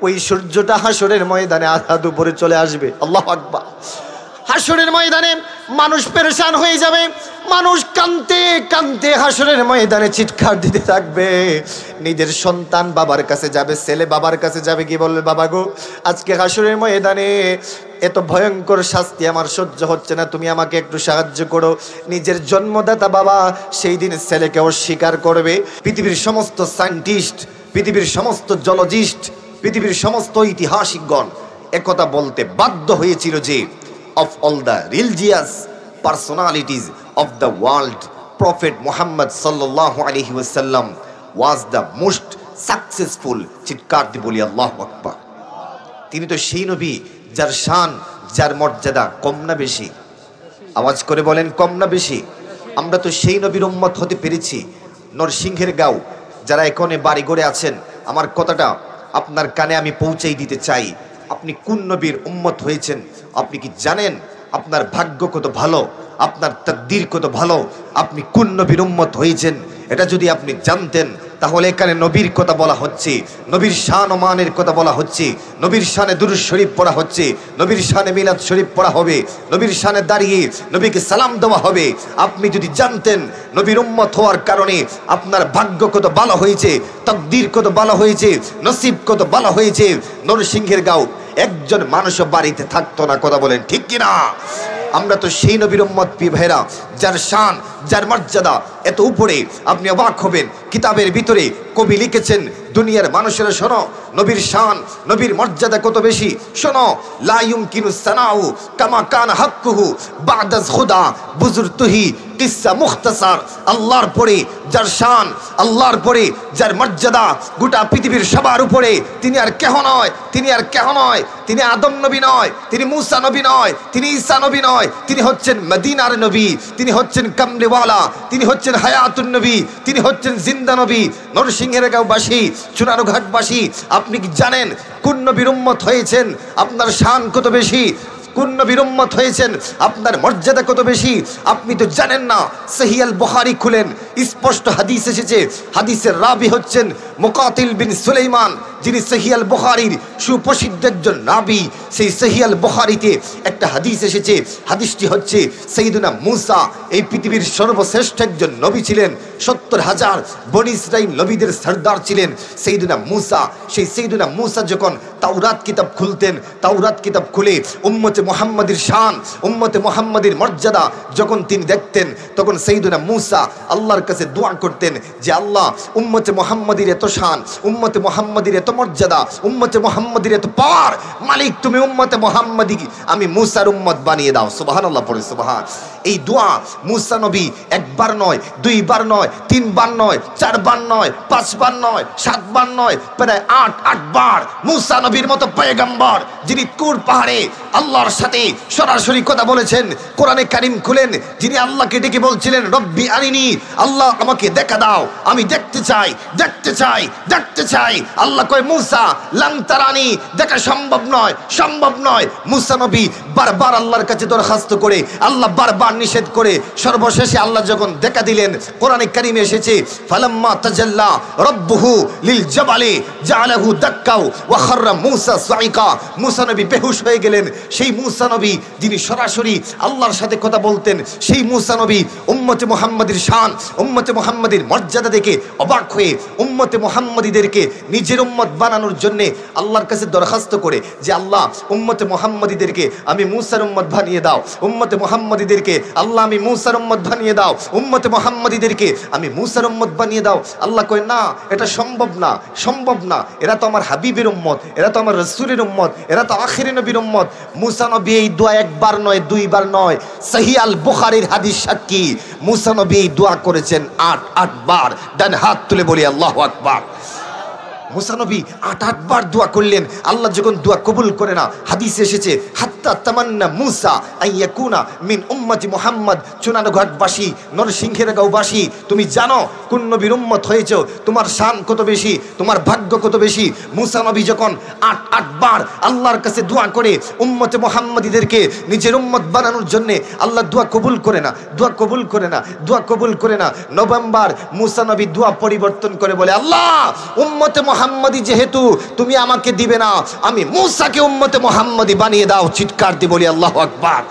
ওই সূর্যটা হাসরের ময়দানে আধা দুপুরে চলে আসবে। আল্লাহু আকবার। হাসরের ময়দানে মানুষ পেরেশান হয়ে যাবে, মানুষ কাঁদতে কাঁদতে হাসরের ময়দানে চিৎকার দিতে থাকবে। নিজের সন্তান বাবার কাছে যাবে, ছেলে বাবার কাছে যাবে, কি বলবে, বাবা গো আজকে হাসরের ময়দানে এত ভয়ঙ্কর শাস্তি আমার সহ্য হচ্ছে না, তুমি আমাকে একটু সাহায্য করো। নিজের জন্মদাতা বাবা সেই দিন ছেলেকে অস্বীকার করবে। পৃথিবীর সমস্ত সায়েন্টিস্ট, পৃথিবীর সমস্ত জলজিস্ট, পৃথিবীর সমস্ত ইতিহাসিকগণ একথা বলতে বাধ্য হয়েছিল যে of all the religious personalities of the world, Prophet Muhammad sallallahu alaihi wasallam was the most successful. চিৎকার দিয়ে বলি আল্লাহু আকবার। তিনি তো সেই নবী যার শান, যার মর্যাদা কম না বেশি? আওয়াজ করে বলেন কম না বেশি? আমরা তো সেই নবীর উম্মত হতে পেরেছি। নরসিংহের গাঁও যারা এখানে বাড়ি গড়ে আছেন, আমার কথাটা আপনার কানে আমি পৌঁছাই দিতে চাই। আপনি কোন নবীর উম্মত হয়েছেন আপনি কি জানেন? আপনার ভাগ্য কত ভালো, আপনার তাকদীর কত ভালো, আপনি কোন নবীর উম্মত হয়েছেন এটা যদি আপনি জানতেন তাহলে এখানে নবীর কথা বলা হচ্ছে, নবীর শান ও মানের কথা বলা হচ্ছে, নবীর শানে দুরূদ শরীফ পড়া হচ্ছে, নবীর শানে মিলাদ শরীফ পড়া হবে, নবীর শানে দাঁড়িয়ে নবীকে সালাম দেওয়া হবে। আপনি যদি জানতেন নবীর উম্মত হওয়ার কারণে আপনার ভাগ্য কত ভালো হয়েছে, তাকদীর কত ভালো হয়েছে, নসিব কত ভালো হয়েছে, নরসিংহের গাঁও একজন মানুষও বাড়িতে থাকতো না। কথা বলেন ঠিক কিনা? আমরা তো সেই নবীর উম্মত প্রিয় ভাইরা, যার শান, যার মর্যাদা এত উপরে, আপনি অবাক হবেন। কিতাবের ভিতরে কবি লিখেছেন, দুনিয়ার মানুষেরা শোনো নবীর শান, নবীর মর্যাদা কত বেশি। শোনো, লা ইউমকিনু সানাউ কামা কানা হাক্কুহু বা'দা খুদা বুজুরতুহি কিসসা মুখতাসার। আল্লাহর পরে যার শান, আল্লাহর পরে যার মর্যাদা গোটা পৃথিবীর সবার উপরে, তিনি আর কেহ নয়, তিনি আর কেহ নয়। তিনি আদম নবী নয়, তিনি মূসা নবী নয়, তিনি ঈসা নবী নয়, তিনি হচ্ছেন মদিনার নবী, তিনি হচ্ছেন কামলিওয়ালা, তিনি হচ্ছেন হায়াতুন নবী, তিনি হচ্ছেন জিন্দা নবী। নরসিংহের গাঁওবাসী, চুনারুঘাটবাসী, আপনি কি জানেন কোন নবীর উম্মত হয়েছেন? আপনার শান কত বেশি? কোন নবীর উম্মত হয়েছেন? আপনার মর্যাদা কত বেশি? আপনি তো জানেন না। সহিহ আল বুখারী খুলেন, স্পষ্ট হাদিস এসেছে। হাদিসের রাবি হচ্ছেন মুকাতিল বিন সুলাইমান, যিনি সহিহ আল বুখারীর সুপ্রসিদ্ধ একজন রাবি। সেই সহিহ আল বুখারীতে একটা হাদিস এসেছে। হাদিসটি হচ্ছে সাইয়্যিদুনা মূসা এই পৃথিবীর সর্বশ্রেষ্ঠ একজন নবী ছিলেন। ৭০,০০০ বনি ইসরাঈল নবীদের সরদার ছিলেন সাইয়্যিদুনা মূসা। সেই সাইয়্যিদুনা মূসা যখন তাওরাত কিতাব খুলতেন, তাওরাত কিতাব খুলে উম্মতে মুহাম্মাদের শান, উম্মতে মুহাম্মাদের মর্যাদা যখন তিনি দেখতেন, তখন সাইয়্যিদুনা মূসা আল্লাহর কাছে দোয়া করতেন যে আল্লাহ, উম্মতে মুহাম্মাদের এত শান, উম্মতে মুহাম্মাদের এত মর্যাদা, উম্মতে মুহাম্মাদের এত পাওয়ার, মালিক তুমি উম্মতে মুহাম্মাদি আমি মূসার উম্মত বানিয়ে দাও। সুবহানাল্লাহ, পড়ে সুবহান। এই দোয়া মূসা নবী একবার নয়, দুইবার নয়, তিনবার নয়, চারবার নয়, পাঁচবার নয়, সাতবার নয়, প্রায় আট বার মূসা নবীর মতো পয়গম্বর, যিনি তুর পাহাড়ে আল্লাহর সাথে সরাসরি কথা বলেছেন, কোরআনে কারীম খুলেন, যিনি আল্লাহকে ডেকে বলছিলেন রব্বি আরিনি, আল্লাহ আমাকে দেখা দাও, আমি দেখতে চাই, দেখতে চাই, দেখতে চাই। আল্লাহ কয় মূসা লান তারানি, দেখা সম্ভব নয়, সম্ভব নয়। মূসা নবী বারবার আল্লাহর কাছে দরখাস্ত করে, আল্লাহ বারবার নিষেধ করে, সর্বশেষে আল্লাহ যখন দেখা দিলেন, কোরআনে কারীমে এসেছে ফালাম্মা তাজাল্লা রাব্বুহু লিল জাবালি জাআলাহু দাক্কাও ওয়া খাররা মূসা সাইকা। মূসা নবী বেহুশ হয়ে গেলেন। সেই মূসা নবী যিনি সরাসরি আল্লাহর সাথে কথা বলতেন, সেই মূসা নবী উম্মতে মুহাম্মাদের শান, উম্মতে মুহাম্মাদের মর্যাদা দেখে অবাক হয়ে উম্মতে মুহাম্মাদীদেরকে নিজের উম্মত বানানোর জন্য আল্লাহর কাছে দরখাস্ত করে যে আল্লাহ, উম্মতে মুহাম্মাদীদেরকে আমি মূসার উম্মত বানিয়ে দাও, উম্মতে মুহাম্মাদীদেরকে আল্লাহ আমি মূসার উম্মত বানিয়ে দাও, উম্মতে মুহাম্মাদীদেরকে আমি মূসার উম্মত বানিয়ে দাও। আল্লাহ কয় না, এটা সম্ভব না, সম্ভব না। এরা তো আমার হাবিবের উম্মত, এরা তো আমার রাসূলের উম্মত, এরা তো আখিরি নবীর উম্মত। মূসা নবী এই দোয়া একবার নয়, দুইবার নয়, সহিহ আল বুখারীর হাদিস সাক্ষী, মূসা নবী এই দোয়া করেছেন ৮ বার। ডান হাত তুলে বলি আল্লাহু আকবার। মূসা নবী ৮ বার দোয়া করলেন। আল্লাহ যখন দোয়া কবুল করে না, হাদিসে এসেছে হাত্তা তামান্না মূসা আইয়াকুনা মিন উম্মতি মুহাম্মদ। চুনারুঘাটবাসী, নরসিংহের গাঁওবাসী, তুমি জানো কোন নবীর উম্মত হয়েছো, তোমার শান কত বেশি, তোমার ভাগ্য কত বেশি। মূসা নবী যখন ৮ বার আল্লাহর কাছে দোয়া করে উম্মতে মুহাম্মাদীদেরকে নিজের উম্মত বানানোর জন্য, আল্লাহ দোয়া কবুল করে না, দোয়া কবুল করে না, দোয়া কবুল করে না। নভেম্বর মূসা নবী দোয়া পরিবর্তন করে বলে আল্লাহ, উম্মতে মুহাম্মাদি যেহেতু তুমি আমাকে দিবে না, আমি মূসাকে উম্মতে মুহাম্মাদি বানিয়ে দাও। চিৎকার দিয়ে বলি আল্লাহু আকবার।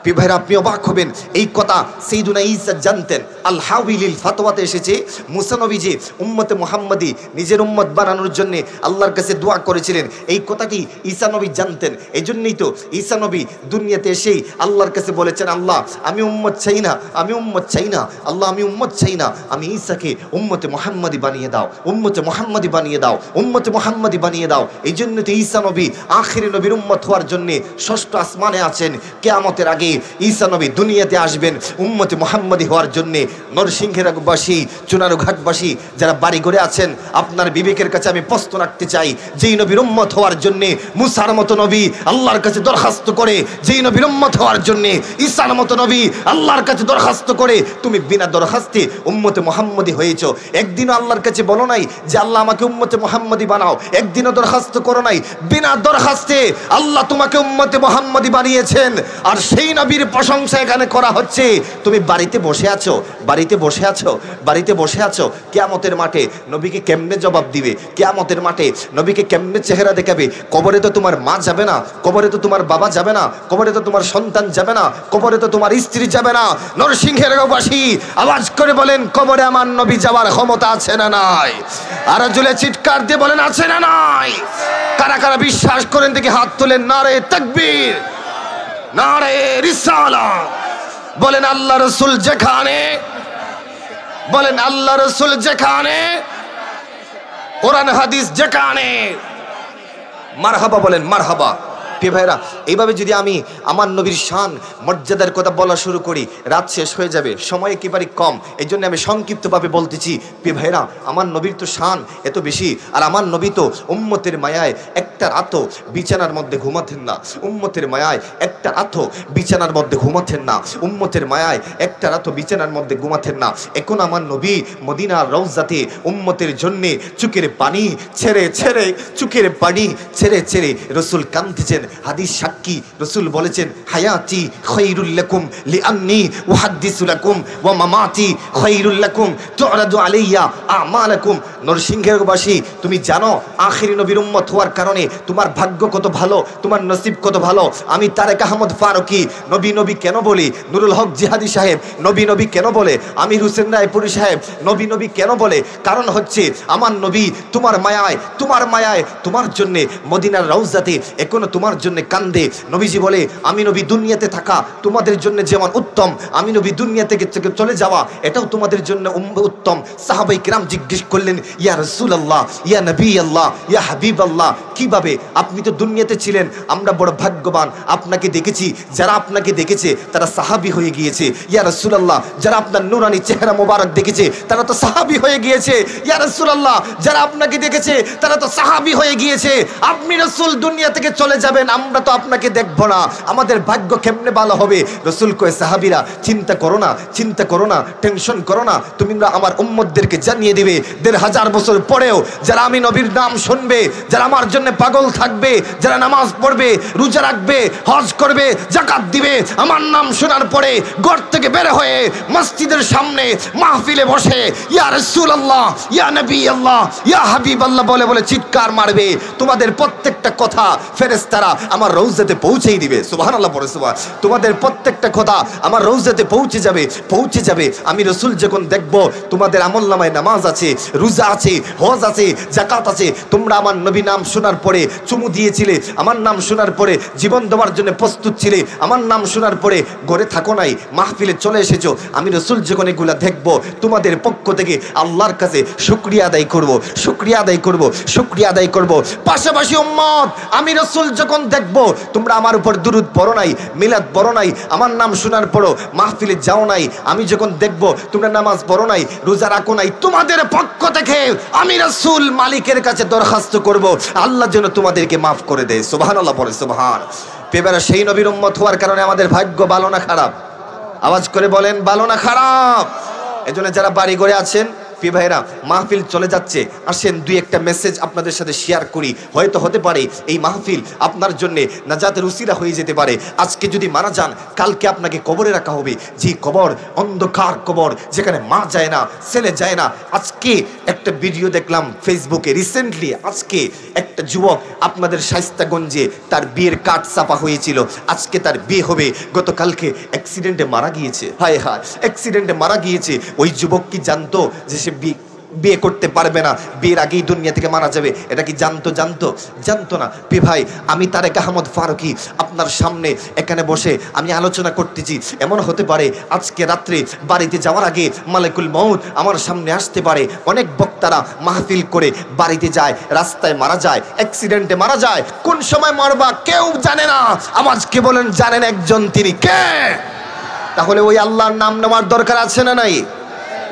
প্রিয় ভাইরা, আপনি অবাক হবেন, এই কথা সাইয়্যিদুনা ঈসা জানতেন। আল হাওয়াইলিল ফাতওয়াতে এসেছে মুসা নবী যে উম্মতে মুহাম্মাদি নিজের উম্মত বানানোর জন্য আল্লাহর কাছে দোয়া করেছিলেন, এই কথাটি ঈসা নবী জানতেন। এই জন্যই তো ঈসা নবী দুনিয়াতে এসেই আল্লাহর কাছে বলেছেন, আল্লাহ আমি উম্মত চাই না, আমি উম্মত চাই না, আল্লাহ আমি উম্মত চাই না, আমি ঈসাকে উম্মতে মুহাম্মাদি বানিয়ে দাও, উম্মতে মুহাম্মাদি বানিয়ে দাও, উম্মতে মুহাম্মাদি বানিয়ে দাও। এই জন্য তো ঈসা নবী আখিরি নবীর উম্মত হওয়ার জন্য ষষ্ঠ আসমানে আছেন। কিয়ামতের আগে ঈসা নবী দুনিয়াতে আসবেন উম্মতে মুহাম্মাদি হওয়ার জন্য। নরসিংহেরবাসী, চুনারুঘাটবাসী যারা বাড়ি করে আছেন, আপনার বিবেকের কাছে আমি প্রশ্ন রাখতে চাই, যেই নবীর উম্মত হওয়ার জন্য মুসার মতো নবী আল্লাহর কাছে দরখাস্ত করে, যেই নবীর উম্মত হওয়ার জন্য ঈসার মতো নবী আল্লাহর কাছে দরখাস্ত করে, তুমি বিনা দরখাস্তে উম্মতে মুহাম্মাদি হয়েছো। একদিনও আল্লাহর কাছে বলো নাই যে আল্লাহ আমাকে উম্মতে মুহাম্মাদি বানাও, একদিনও দরখাস্ত করো নাই। বিনা দরখাস্তে আল্লাহ তোমাকে উম্মতে মুহাম্মাদি বানিয়েছেন। আর সেই নবীর প্রশংসা এখানে করা হচ্ছে। তুমি বাড়িতে বসে আছো, বাড়িতে বসে আছো, বাড়িতে বসে আছো, কিয়ামতের মাঠে নবীকে কেমনে জবাব দিবে? কিয়ামতের মাঠে নবীকে কেমনে চেহারা দেখাবে? কবরে তো তোমার মা যাবে না, কবরে তো তোমার বাবা যাবে না, কবরে তো তোমার সন্তান যাবে না, কবরে তো তোমার স্ত্রী যাবে না। নরসিংহের বাসী আওয়াজ করে বলেন, কবরে আমার নবী যাওয়ার ক্ষমতা আছে না নাই? আর জুলে চিৎকার দিয়ে বলেন, আছে না নাই? কারা কারা বিশ্বাস করেন দেখি হাত তোলেন। নারে তাকবীর, নারে রিসালাত। বলেন আল্লাহ রাসূল যেখানে, বলেন আল্লাহ রাসূল যেখানে, কোরআন হাদিস যেখানে, মারহাবা বলেন, মারহাবা। প্রিয় ভাইরা, এইভাবে যদি আমি আমার নবীর শান মর্যাদার কথা বলা শুরু করি, রাত শেষ হয়ে যাবে, সময় একেবারে কম। এই জন্য আমি সংক্ষিপ্তভাবে বলতেছি। প্রিয় ভাইরা, আমার নবীর তো শান এত বেশি, আর আমার নবী তো উম্মতের মায়ায় একটা রাতও বিছানার মধ্যে ঘুমাতেন না, উম্মতের মায়ায় একটা রাতও বিছানার মধ্যে ঘুমাতেন না, উম্মতের মায়ায় একটা রাতও বিছানার মধ্যে ঘুমাতেন না। এখন আমার নবী মদিনার রওজাতে উম্মতের জন্যে চোখের পানি ছেড়ে ছেড়ে, চোখের পানি ছেড়ে ছেড়ে রসুল কাঁদতেছেন। হাদিস সাক্ষী, রসুল বলেছেন, হায়াতি খায়রুল লাকুম লিআন্নী উহাদ্দিসু লাকুম ওয়া মামাতি খায়রুল লাকুম তুরাদু আলাইয়া আমালাকুম। নরসিংহেরবাসী, তুমি জানো আখিরি নবীর উম্মত হওয়ার কারণে তোমার ভাগ্য কত ভালো, তোমার নসিব কত ভালো। আমি তারেক আহমদ ফারুকি নবী নবী কেন বলি, নুরুল হক জিহাদি সাহেব নবী নবী কেন বলে, আমির হোসেন রায়পুরি সাহেব নবী নবী কেন বলে? কারণ হচ্ছে আমার নবী তোমার মায়ায়, তোমার মায়ায়, তোমার জন্য মদিনার রওজাতে এখনো তোমার জন্য কান্দে। নবীজি বলে, আমি নবী দুনিয়াতে থাকা তোমাদের জন্য যেমন উত্তম, আমি নবী দুনিয়া থেকে চলে যাওয়া এটাও তোমাদের জন্য উত্তম। সাহাবাই কিরাম জিজ্ঞেস করলেন, ইয়া রাসূলুল্লাহ, ইয়া নবী আল্লাহ, ইয়া হাবিব আল্লাহ, কিভাবে? আপনি তো দুনিয়াতে ছিলেন, আমরা বড় ভাগ্যবান, আপনাকে দেখেছি। যারা আপনাকে দেখেছে তারা সাহাবী হয়ে গিয়েছে। ইয়া রাসূলুল্লাহ, যারা আপনার নূরানি চেহারা মোবারক দেখেছে তারা তো সাহাবী হয়ে গিয়েছে। ইয়া রাসূলুল্লাহ, যারা আপনাকে দেখেছে তারা তো সাহাবী হয়ে গিয়েছে। আপনি রাসূল দুনিয়া থেকে চলে যাবেন, আমরা তো আপনাকে দেখবো না, আমাদের ভাগ্য কেমনে ভালো হবে? রসুল কয়, সাহাবীরা চিন্তা করো না, চিন্তা করো না, টেনশন করো না, তুমি আমার উম্মতদেরকে জানিয়ে দিবে ১৫০০ বছর পরেও যারা আমি নবীর নাম শুনবে, যারা আমার জন্য পাগল থাকবে, যারা নামাজ পড়বে, রোজা রাখবে, হজ করবে, যাকাত দিবে, আমার নাম শোনার পরে ঘর থেকে বের হয়ে মসজিদের সামনে মাহফিলে বসে ইয়া রাসূলুল্লাহ, ইয়া নবী আল্লাহ, ইয়া হাবিব আল্লাহ বলে বলে চিৎকার মারবে, তোমাদের প্রত্যেকটা কথা ফেরেশতারা আমার রওজাতে পৌঁছেই দিবে। সুবহানাল্লাহ পড়ে সুবহান। তোমাদের প্রত্যেকটা কথা আমার রওজাতে পৌঁছে যাবে, পৌঁছে যাবে। আমি রাসূল যখন দেখব তোমাদের আমলনামায় নামাজ আছে, রোজা আছে, হজ আছে, যাকাত আছে, তোমরা আমার নবী নাম শোনার পরে চুমু দিয়েছিলে, আমার নাম শোনার পরে জীবন দেওয়ার জন্য প্রস্তুত ছিলে, আমার নাম শোনার পরে ঘরে থাকো নাই, মাহফিলে চলে এসেছো। আমি রাসূল যখন এগুলা দেখব তোমাদের পক্ষ থেকে আল্লাহর কাছে শুকরিয়া আদায় করব, শুকরিয়া আদায় করব, শুকরিয়া আদায় করব। পাশাপাশি উম্মত, আমি রাসূল যখন দেখব তোমরা আমার উপর দুরূদ পড়ো নাই, মিলাদ পড়ো নাই, আমার নাম শোনার পরও মাহফিলে যাও নাই, আমি যখন দেখব তোমরা নামাজ পড়ো নাই, রোজা রাখো নাই, তোমাদের পক্ষ থেকে আমি রাসূল মালিকের কাছে দরখাস্ত করব আল্লাহ যেন তোমাদেরকে মাফ করে দেয়। সুবহানাল্লাহ পড়ে সুবহান। পেবেরা, সেই নবীর উম্মত হওয়ার কারণে আমাদের ভাগ্য ভালো না খারাপ? আওয়াজ করে বলেন, ভালো না খারাপ? এজন্য যারা বাড়ি ঘরে আছেন প্রিয় ভাইরা, মাহফিল চলে যাচ্ছে, আসেন দুই একটা মেসেজ আপনাদের সাথে শেয়ার করি। হয়তো হতে পারে এই মাহফিল আপনার জন্য নাজাতের উসিলা হয়ে যেতে পারে। আজকে যদি মারা যান, কালকে আপনাকে কবরে রাখা হবে, যে কবর অন্ধকার কবর, যেখানে মা যায় না, ছেলে যায় না। আজকে একটা ভিডিও দেখলাম ফেসবুকে রিসেন্টলি, আজকে একটা যুবক আপনাদের শায়েস্তাগঞ্জে তার বিয়ের কার্ড ছাপা হয়েছিল, আজকে তার বিয়ে হবে, গতকালকে অ্যাক্সিডেন্টে মারা গিয়েছে। হায় হায়, অ্যাক্সিডেন্টে মারা গিয়েছে। ওই যুবক কি জানতো যে সে বিয়ে করতে পারবে না, বিয়ের আগেই দুনিয়া থেকে মারা যাবে? এটা কি জানতো না। প্রিয় ভাই, আমি তারেক আহমদ ফারুকী আপনার সামনে এখানে বসে আমি আলোচনা করতেছি। এমন হতে পারে আজকে রাত্রে বাড়িতে যাওয়ার আগে মালিকুল মউত আমার সামনে আসতে পারে। অনেক বক্তারা মাহফিল করে বাড়িতে যায়, রাস্তায় মারা যায়, অ্যাক্সিডেন্টে মারা যায়। কোন সময় মরবা কেউ জানে না। আওয়াজকে বলেন, জানেন একজন, তিনি কে? তাহলে ওই আল্লাহর নাম নেওয়ার দরকার আছে না নাই?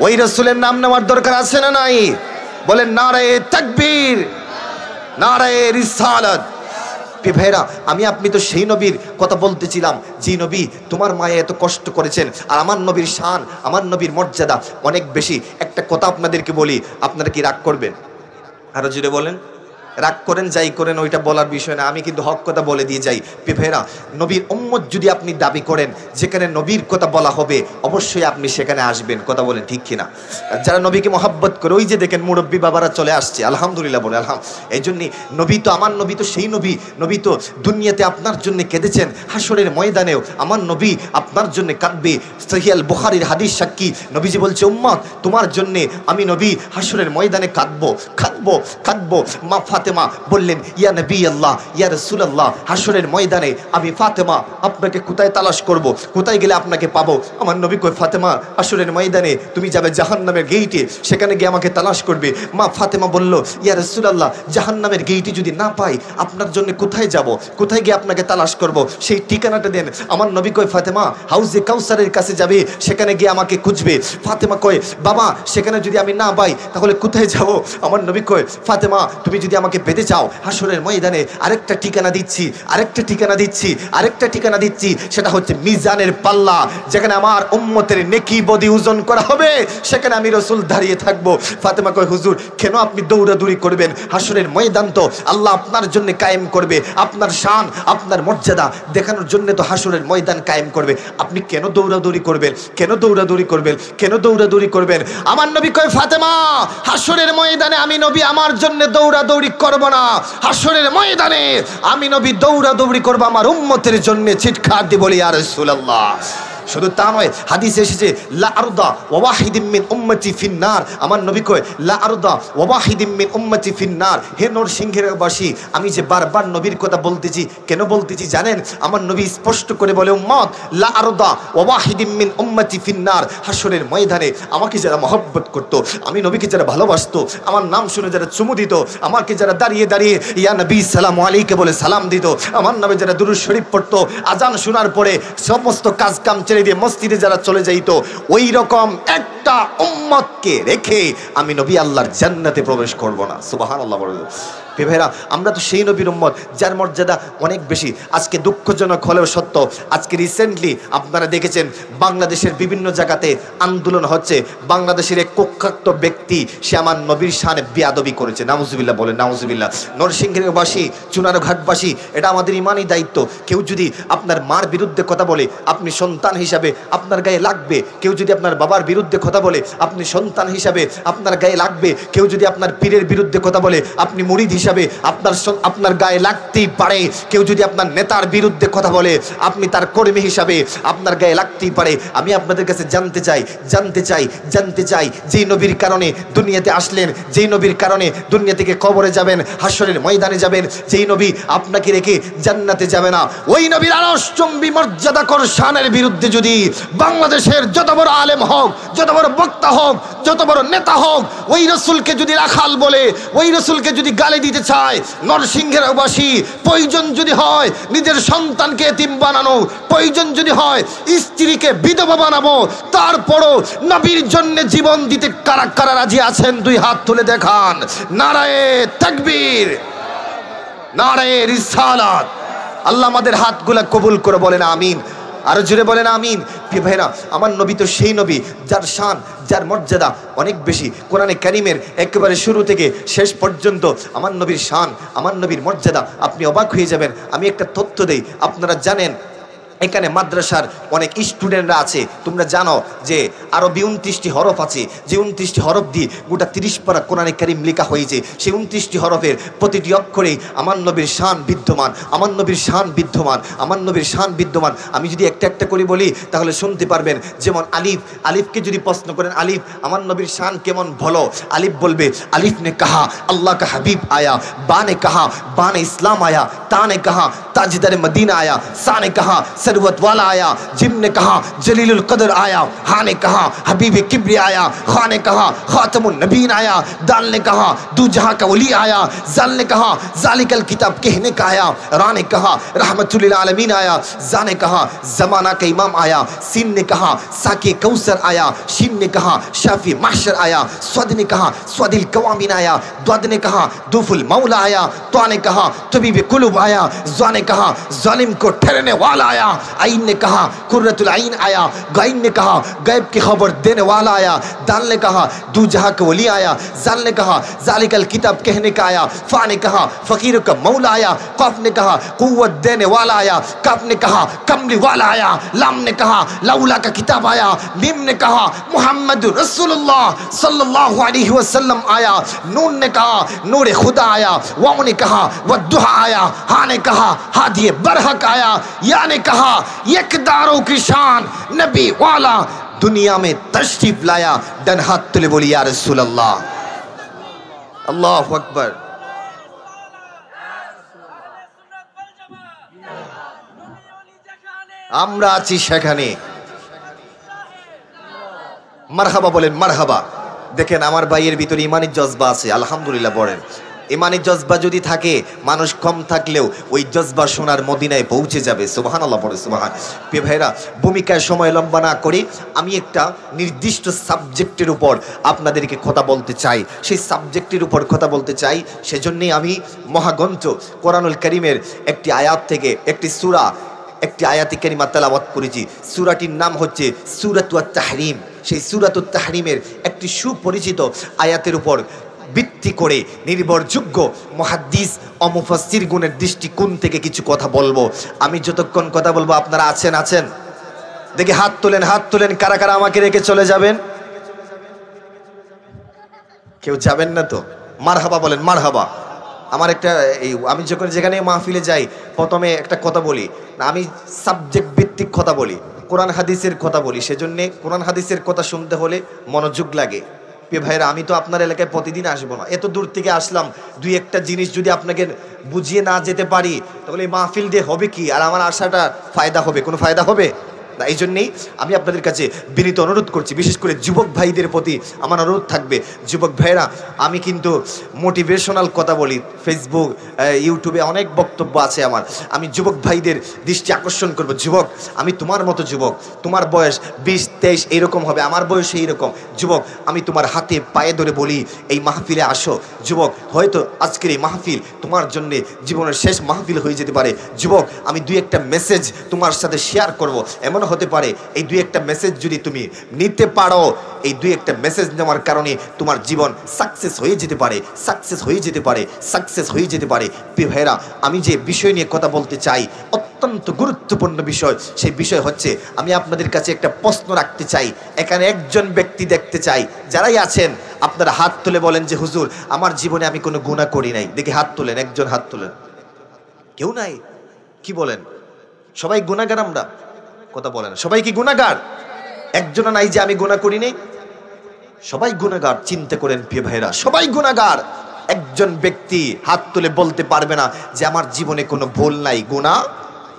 ওই রাসূলের নাম নেওয়ার দরকার আছে না নাই? বলেন নারায়ে তাকবীর, নারায়ে রিসালাত। প্রিয় ভাইরা, আমি আপনি তো সেই নবীর কথা বলতেছিলাম, যে নবী তোমার মায়ে এত কষ্ট করেছেন। আর আমার নবীর শান, আমার নবীর মর্যাদা অনেক বেশি। একটা কথা আপনাদেরকে বলি, আপনারা কি রাগ করবেন? আরো জোরে বলেন। রাগ করেন, যাই করেন, ওইটা বলার বিষয় না, আমি কিন্তু হক কথা বলে দিয়ে যাই। প্রিয় ভাইরা, নবীর উম্মত যদি আপনি দাবি করেন, যেখানে নবীর কথা বলা হবে অবশ্যই আপনি সেখানে আসবেন। কথা বলেন ঠিক কিনা? যারা নবীকে মহব্বত করে, ওই যে দেখেন মুরব্বী বাবারা চলে আসছে, আলহামদুলিল্লাহ বলে আলহামদুলিল্লাহ। এই জন্যই নবী তো, আমার নবী তো সেই নবী, নবী তো দুনিয়াতে আপনার জন্য কেঁদেছেন, হাসরের ময়দানেও আমার নবী আপনার জন্য কাঁদবে। সহিহ আল বুখারীর হাদিস সাক্ষী, নবীজি বলছে, উম্মত তোমার জন্য আমি নবী হাসরের ময়দানে কাঁদবো। মা ফাতেমা বললেন, ইয়া নবী আল্লাহ, ইয়া রাসূলুল্লাহ, হাসরের ময়দানে আমি ফাতেমা আপনাকে কোথায় তালাশ করব, কোথায় গেলে আপনাকে পাবো? আমার নবী কয়, ফাতেমা হাসরের ময়দানে তুমি যাবে জাহান্নামের গেইটে, সেখানে গিয়ে আমাকে তালাশ করবে। মা ফাতেমা বলল, ইয়া রাসূলুল্লাহ, জাহান্নামের গেইটে যদি না পাই, আপনার জন্য কোথায় যাব, কোথায় গিয়ে আপনাকে তালাশ করব, সেই ঠিকানাটা দেন। আমার নবী কয়, ফাতেমা হাউজে কাউসারের কাছে যাবে, সেখানে গিয়ে আমাকে খুঁজবে। ফাতেমা কয়, বাবা সেখানে যদি আমি না পাই তাহলে কোথায় যাব? আমার নবী কয়, ফাতেমা তুমি যদি আমাকে পেতে চাও, হাসরের ময়দানে আরেকটা ঠিকানা দিচ্ছি, সেটা হচ্ছে মিজানের পাল্লা, যেখানে আমার উম্মতের নেকি বদি ওজন করা হবে, সেখানে আমি রাসূল দাঁড়িয়ে থাকবো। ফাতেমা কয়, হুজুর কেন আপনি দৌড়াদৌড়ি করবেন? হাসরের ময়দান তো আল্লাহ আপনার জন্য কায়েম করবে, আপনার শান, আপনার মর্যাদা দেখানোর জন্য তো হাসরের ময়দান কায়েম করবে। আপনি কেন দৌড়াদৌড়ি করবেন? আমার নবী কয়, ফাতেমা হাসরের ময়দানে আমি নবী আমার জন্য দৌড়াদৌড়ি করব না, হাসরের ময়দানে আমি নবী দৌড়াদৌড়ি করব আমার উম্মতের জন্য, চিৎকার দিয়ে বলি, ইয়া রাসূলুল্লাহ। শুধু তা নয়, হাদিসে এসেছে, লা আরদা ওয়া ওয়াহিদিম মিন উম্মতি ফিন্নার। আমার নবী কয়, লা আরদা ওয়া ওয়াহিদিম মিন উম্মতি ফিন্নার। হে নরসিংহের বাসী, আমি যে বারবার নবীর কথা বলতেছি, কেন বলতেছি জানেন? আমার নবী স্পষ্ট করে বলে, উম্মত লা আরদা ওয়া ওয়াহিদিম মিন উম্মতি ফিন্নার। হাসরের ময়দানে আমাকে যারা মহব্বত করত, আমি নবীকে যারা ভালোবাসতো, আমার নাম শুনে যারা চুমু দিত, আমাকে যারা দাঁড়িয়ে দাঁড়িয়ে ইয়া নবী সালামু আলাইকা বলে সালাম দিত, আমার নামে যারা দুরূদ শরীফ পড়তো, আজান শোনার পরে সমস্ত কাজ কাম ছেড়ে দিয়ে মসজিদে যারা চলে যাইতো, ওই রকম একটা উম্মতকে রেখে আমি নবী আল্লাহর জান্নাতে প্রবেশ করব না। সুবহানাল্লাহ। ভাইরা, আমরা তো সেই নবীর উম্মত যার মর্যাদা অনেক বেশি। আজকে দুঃখজনক হলেও সত্য, আজকে রিসেন্টলি আপনারা দেখেছেন বাংলাদেশের বিভিন্ন জায়গাতে আন্দোলন হচ্ছে। বাংলাদেশের এক কুখ্যাত ব্যক্তি, সে আমার নবীর শানে বেয়াদবি করেছে। নাউজুবিল্লাহ বলেন, নাউজুবিল্লাহ। নরসিংহের বাসী, চুনারঘাটবাসী, এটা আমাদের ইমানি দায়িত্ব। কেউ যদি আপনার মার বিরুদ্ধে কথা বলে, আপনি সন্তান হিসাবে আপনার গায়ে লাগবে। কেউ যদি আপনার বাবার বিরুদ্ধে কথা বলে, আপনি সন্তান হিসাবে আপনার গায়ে লাগবে। কেউ যদি আপনার পীরের বিরুদ্ধে কথা বলে, আপনি মুরিদ হিসাবে আপনার গায়ে লাগতেই পারে। কেউ যদি আপনার নেতার বিরুদ্ধে কথা বলে, আপনি তার কর্মী হিসাবে আপনার গায়ে লাগতেই পারে। আমি আপনাদের কাছে জানতে চাই যেই নবীর কারণে দুনিয়াতে আসলেন, যেই নবীর কারণে দুনিয়া থেকে কবরে যাবেন, হাসরের ময়দানে যাবেন, যেই নবী আপনাকে রেখে জান্নাতে যাবে না, ওই নবীর আরশচুম্বী মর্যাদাকর শানের বিরুদ্ধে যদি বাংলাদেশের যত বড় আলেম হোক, যত বড় বক্তা হোক, যত বড় নেতা হোক, ওই রাসূলকে যদি রাখাল বলে, ওই রাসূলকে যদি গালি দিতে চায়, নরসিংহের বাসী প্রয়োজন যদি হয় নিজের সন্তানকে এতিম বানানো, প্রয়োজন যদি হয় স্ত্রীকে বিধবা বানাবো, তারপরও নবীর জন্য জীবন দিতে কারা কারা রাজি আছেন? দুই হাত তুলে দেখান। নারায়ে তাকবীর, নারায়ে রিসালাত। আল্লাহ আমাদের হাতগুলা কবুল করে বলেন আমিন। আরো জোরে বলেন আমিন। প্রিয় ভাইরা, আমার নবী তো সেই নবী যার শান, যার মর্যাদা অনেক বেশি। কোরআনে কারিমের একেবারে শুরু থেকে শেষ পর্যন্ত আমার নবীর শান, আমার নবীর মর্যাদা, আপনি অবাক হয়ে যাবেন। আমি একটা তথ্য দেই, আপনারা জানেন এখানে মাদ্রাসার অনেক স্টুডেন্টরা আছে, তোমরা জানো যে আরো 29টি হরফ আছে, যে 29টি হরফ দিয়ে গোটা 30 পারা কোরআনে কারিম লেখা হয়েছে। সেই 29টি হরফের প্রতিটি অক্ষরেই আমার নবীর শান বিদ্যমান, আমার নবীর শান বিদ্যমান, আমার নবীর শান বিদ্যমান। আমি যদি একটা একটা করে বলি তাহলে শুনতে পারবেন। যেমন আলিফ, আলিফকে যদি প্রশ্ন করেন আলিফ আমার নবীর শান কেমন বলো, আলিফ বলবে আলিফ ने कहा अल्लाह का हबीब आया, बा ने कहा बान इस्लाम आया, ता ने कहा ताजदार मदीना आया, सा ने कहा सरवत वाला आया, जिम ने कहा जलीलुल कदर आया, हा ने कहा हबीब किब्री आया, खा ने कहा खातमुन नबीन आया, दाल ने कहा दू जहां का वली आया, जाल ने कहा जालिकल किताब कहने का आया, रा ने कहा रहमतुल लिल आलमीन आया, जा ने कहा जमाना का इमाम आया, सीन ने कहा साके कौसर आया, शीन ने कहा शाफी महशर आया, स्वद ने कहा स्वदिल कवामीन आया, द्वद ने कहा दुफुल मौला आया, त्वा ने कहा तबीब कुलूब आया, ज़ा ने कहा जालिम को ठहरने वाला आया, आइन ने कहा कुर्रतुल आइन आया, गाइन ने कहा गैब की खबर देने वाला आया, दाल ने कहा दू जहां का वली आया, जाल ने कहा जालिकल किताब कहने का आया, फा ने कहा फकीर का मौला आया, कफ ने कहा कुव्वत देने वाला आया, कफ ने कहा कमली वाला आया, लाम ने कहा लौला का किताब आया, मीम ने कहा मुहम्मद रसूलुल्लाह सल्लल्लाहु अलैहि वसल्लम आया, नून ने कहा नूर खुदा आया, वाव ने कहा वद्दुहा आया, हा ने कहा हादी बरहक आया, या ने कहा यकदारों की शान नबी वाला दुनिया में तशरीफ लाया। डन हाथ तुले बोली या रसूल अल्लाह, अल्लाहु अकबर। আমরা আছি সেখানে, মারহাবা বলেন মারহাবা। দেখেন আমার ভাইয়ের ভিতরে ইমানি জজবা আছে, আলহামদুলিল্লাহ বলেন। ইমানি জজবা যদি থাকে, মানুষ কম থাকলেও ওই জজবা সোনার মদিনায় পৌঁছে যাবে। সুবহানাল্লাহ বলে সুবহান। প্রিয় ভাইরা, ভূমিকায় সময় লম্বা না করে আমি একটা নির্দিষ্ট সাবজেক্টের উপর আপনাদেরকে কথা বলতে চাই, সেই সাবজেক্টের উপর কথা বলতে চাই। সেজন্যই আমি মহাগ্রন্থ কোরআনুল কারীমের একটি আয়াত থেকে একটি সূরা, একটি আয়াতে কারিমা তেলাওয়াত করেছি। সূরাটির নাম হচ্ছে সূরাতুত তাহরিম। সেই সূরাতুত তাহরিমের একটি সুপরিচিত আয়াতের উপর ভিত্তি করে নির্ভরযোগ্য মুহাদ্দিস ও মুফাসসির গুণের দৃষ্টিকোণ থেকে কিছু কথা বলবো। আমি যতক্ষণ কথা বলবো আপনারা আছেন? দেখি হাত তোলেন, হাত তোলেন। কারা কারা আমাকে রেখে চলে যাবেন? কেউ যাবেন না তো? মারহাবা বলেন মারহাবা। আমার একটা আমি যখন যেখানে মাহফিলে যাই প্রথমে একটা কথা বলি না, আমি সাবজেক্ট ভিত্তিক কথা বলি, কোরআন হাদিসের কথা বলি। সেজন্যে কোরআন হাদিসের কথা শুনতে হলে মনোযোগ লাগে। প্রিয় ভাইরা, আমি তো আপনার এলাকায় প্রতিদিন আসবো না, এত দূর থেকে আসলাম। দুই একটা জিনিস যদি আপনাকে বুঝিয়ে না যেতে পারি তাহলে এই মাহফিল দিয়ে হবে কি? আর আমার আশাটা ফায়দা হবে? কোনো ফায়দা হবে না। এই জন্যেই আমি আপনাদের কাছে বিনীত অনুরোধ করছি, বিশেষ করে যুবক ভাইদের প্রতি আমার অনুরোধ থাকবে। যুবক ভাইরা, আমি কিন্তু মোটিভেশনাল কথা বলি, ফেসবুক ইউটিউবে অনেক বক্তব্য আছে আমার। আমি যুবক ভাইদের দৃষ্টি আকর্ষণ করব। যুবক, আমি তোমার মতো যুবক, তোমার বয়স 20-23 এইরকম হবে, আমার বয়স এইরকম। যুবক, আমি তোমার হাতে পায়ে ধরে বলি এই মাহফিলে আসো। যুবক, হয়তো আজকের এই মাহফিল তোমার জন্যে জীবনের শেষ মাহফিল হয়ে যেতে পারে। যুবক, আমি দুই একটা মেসেজ তোমার সাথে শেয়ার করব। এমন হতে পারে এই দুই একটা মেসেজ যদি তুমি নিতে পারো, এই দুই একটা মেসেজ নেওয়ার কারণে তোমার জীবন সাকসেস হয়ে যেতে পারে, সাকসেস হয়ে যেতে পারে, সাকসেস হয়ে যেতে পারে। প্রিয় ভাইরা, আমি যে বিষয় নিয়ে কথা বলতে চাই অত্যন্ত গুরুত্বপূর্ণ বিষয়। সেই বিষয় হচ্ছে, আমি আপনাদের কাছে একটা প্রশ্ন রাখতে চাই। এখানে একজন ব্যক্তি দেখতে চাই, যারাই আছেন আপনারা হাত তুলে বলেন যে হুজুর আমার জীবনে আমি কোনো গুনাহ করি নাই। দেখি হাত তোলেন, একজন হাত তোলেন। কেউ নাই? কি বলেন? সবাই গুনাহগার? আমরা কথা বলেন, সবাই কি গুনাহগার? একজনও নাই যে আমি গুনাহ করি নাই? সবাই গুনাহগার। চিন্তা করেন প্রিয় ভাইরা, সবাই গুনাহগার। একজন ব্যক্তি হাত তুলে বলতে পারবে না যে আমার জীবনে কোনো ভুল নাই, গুনাহ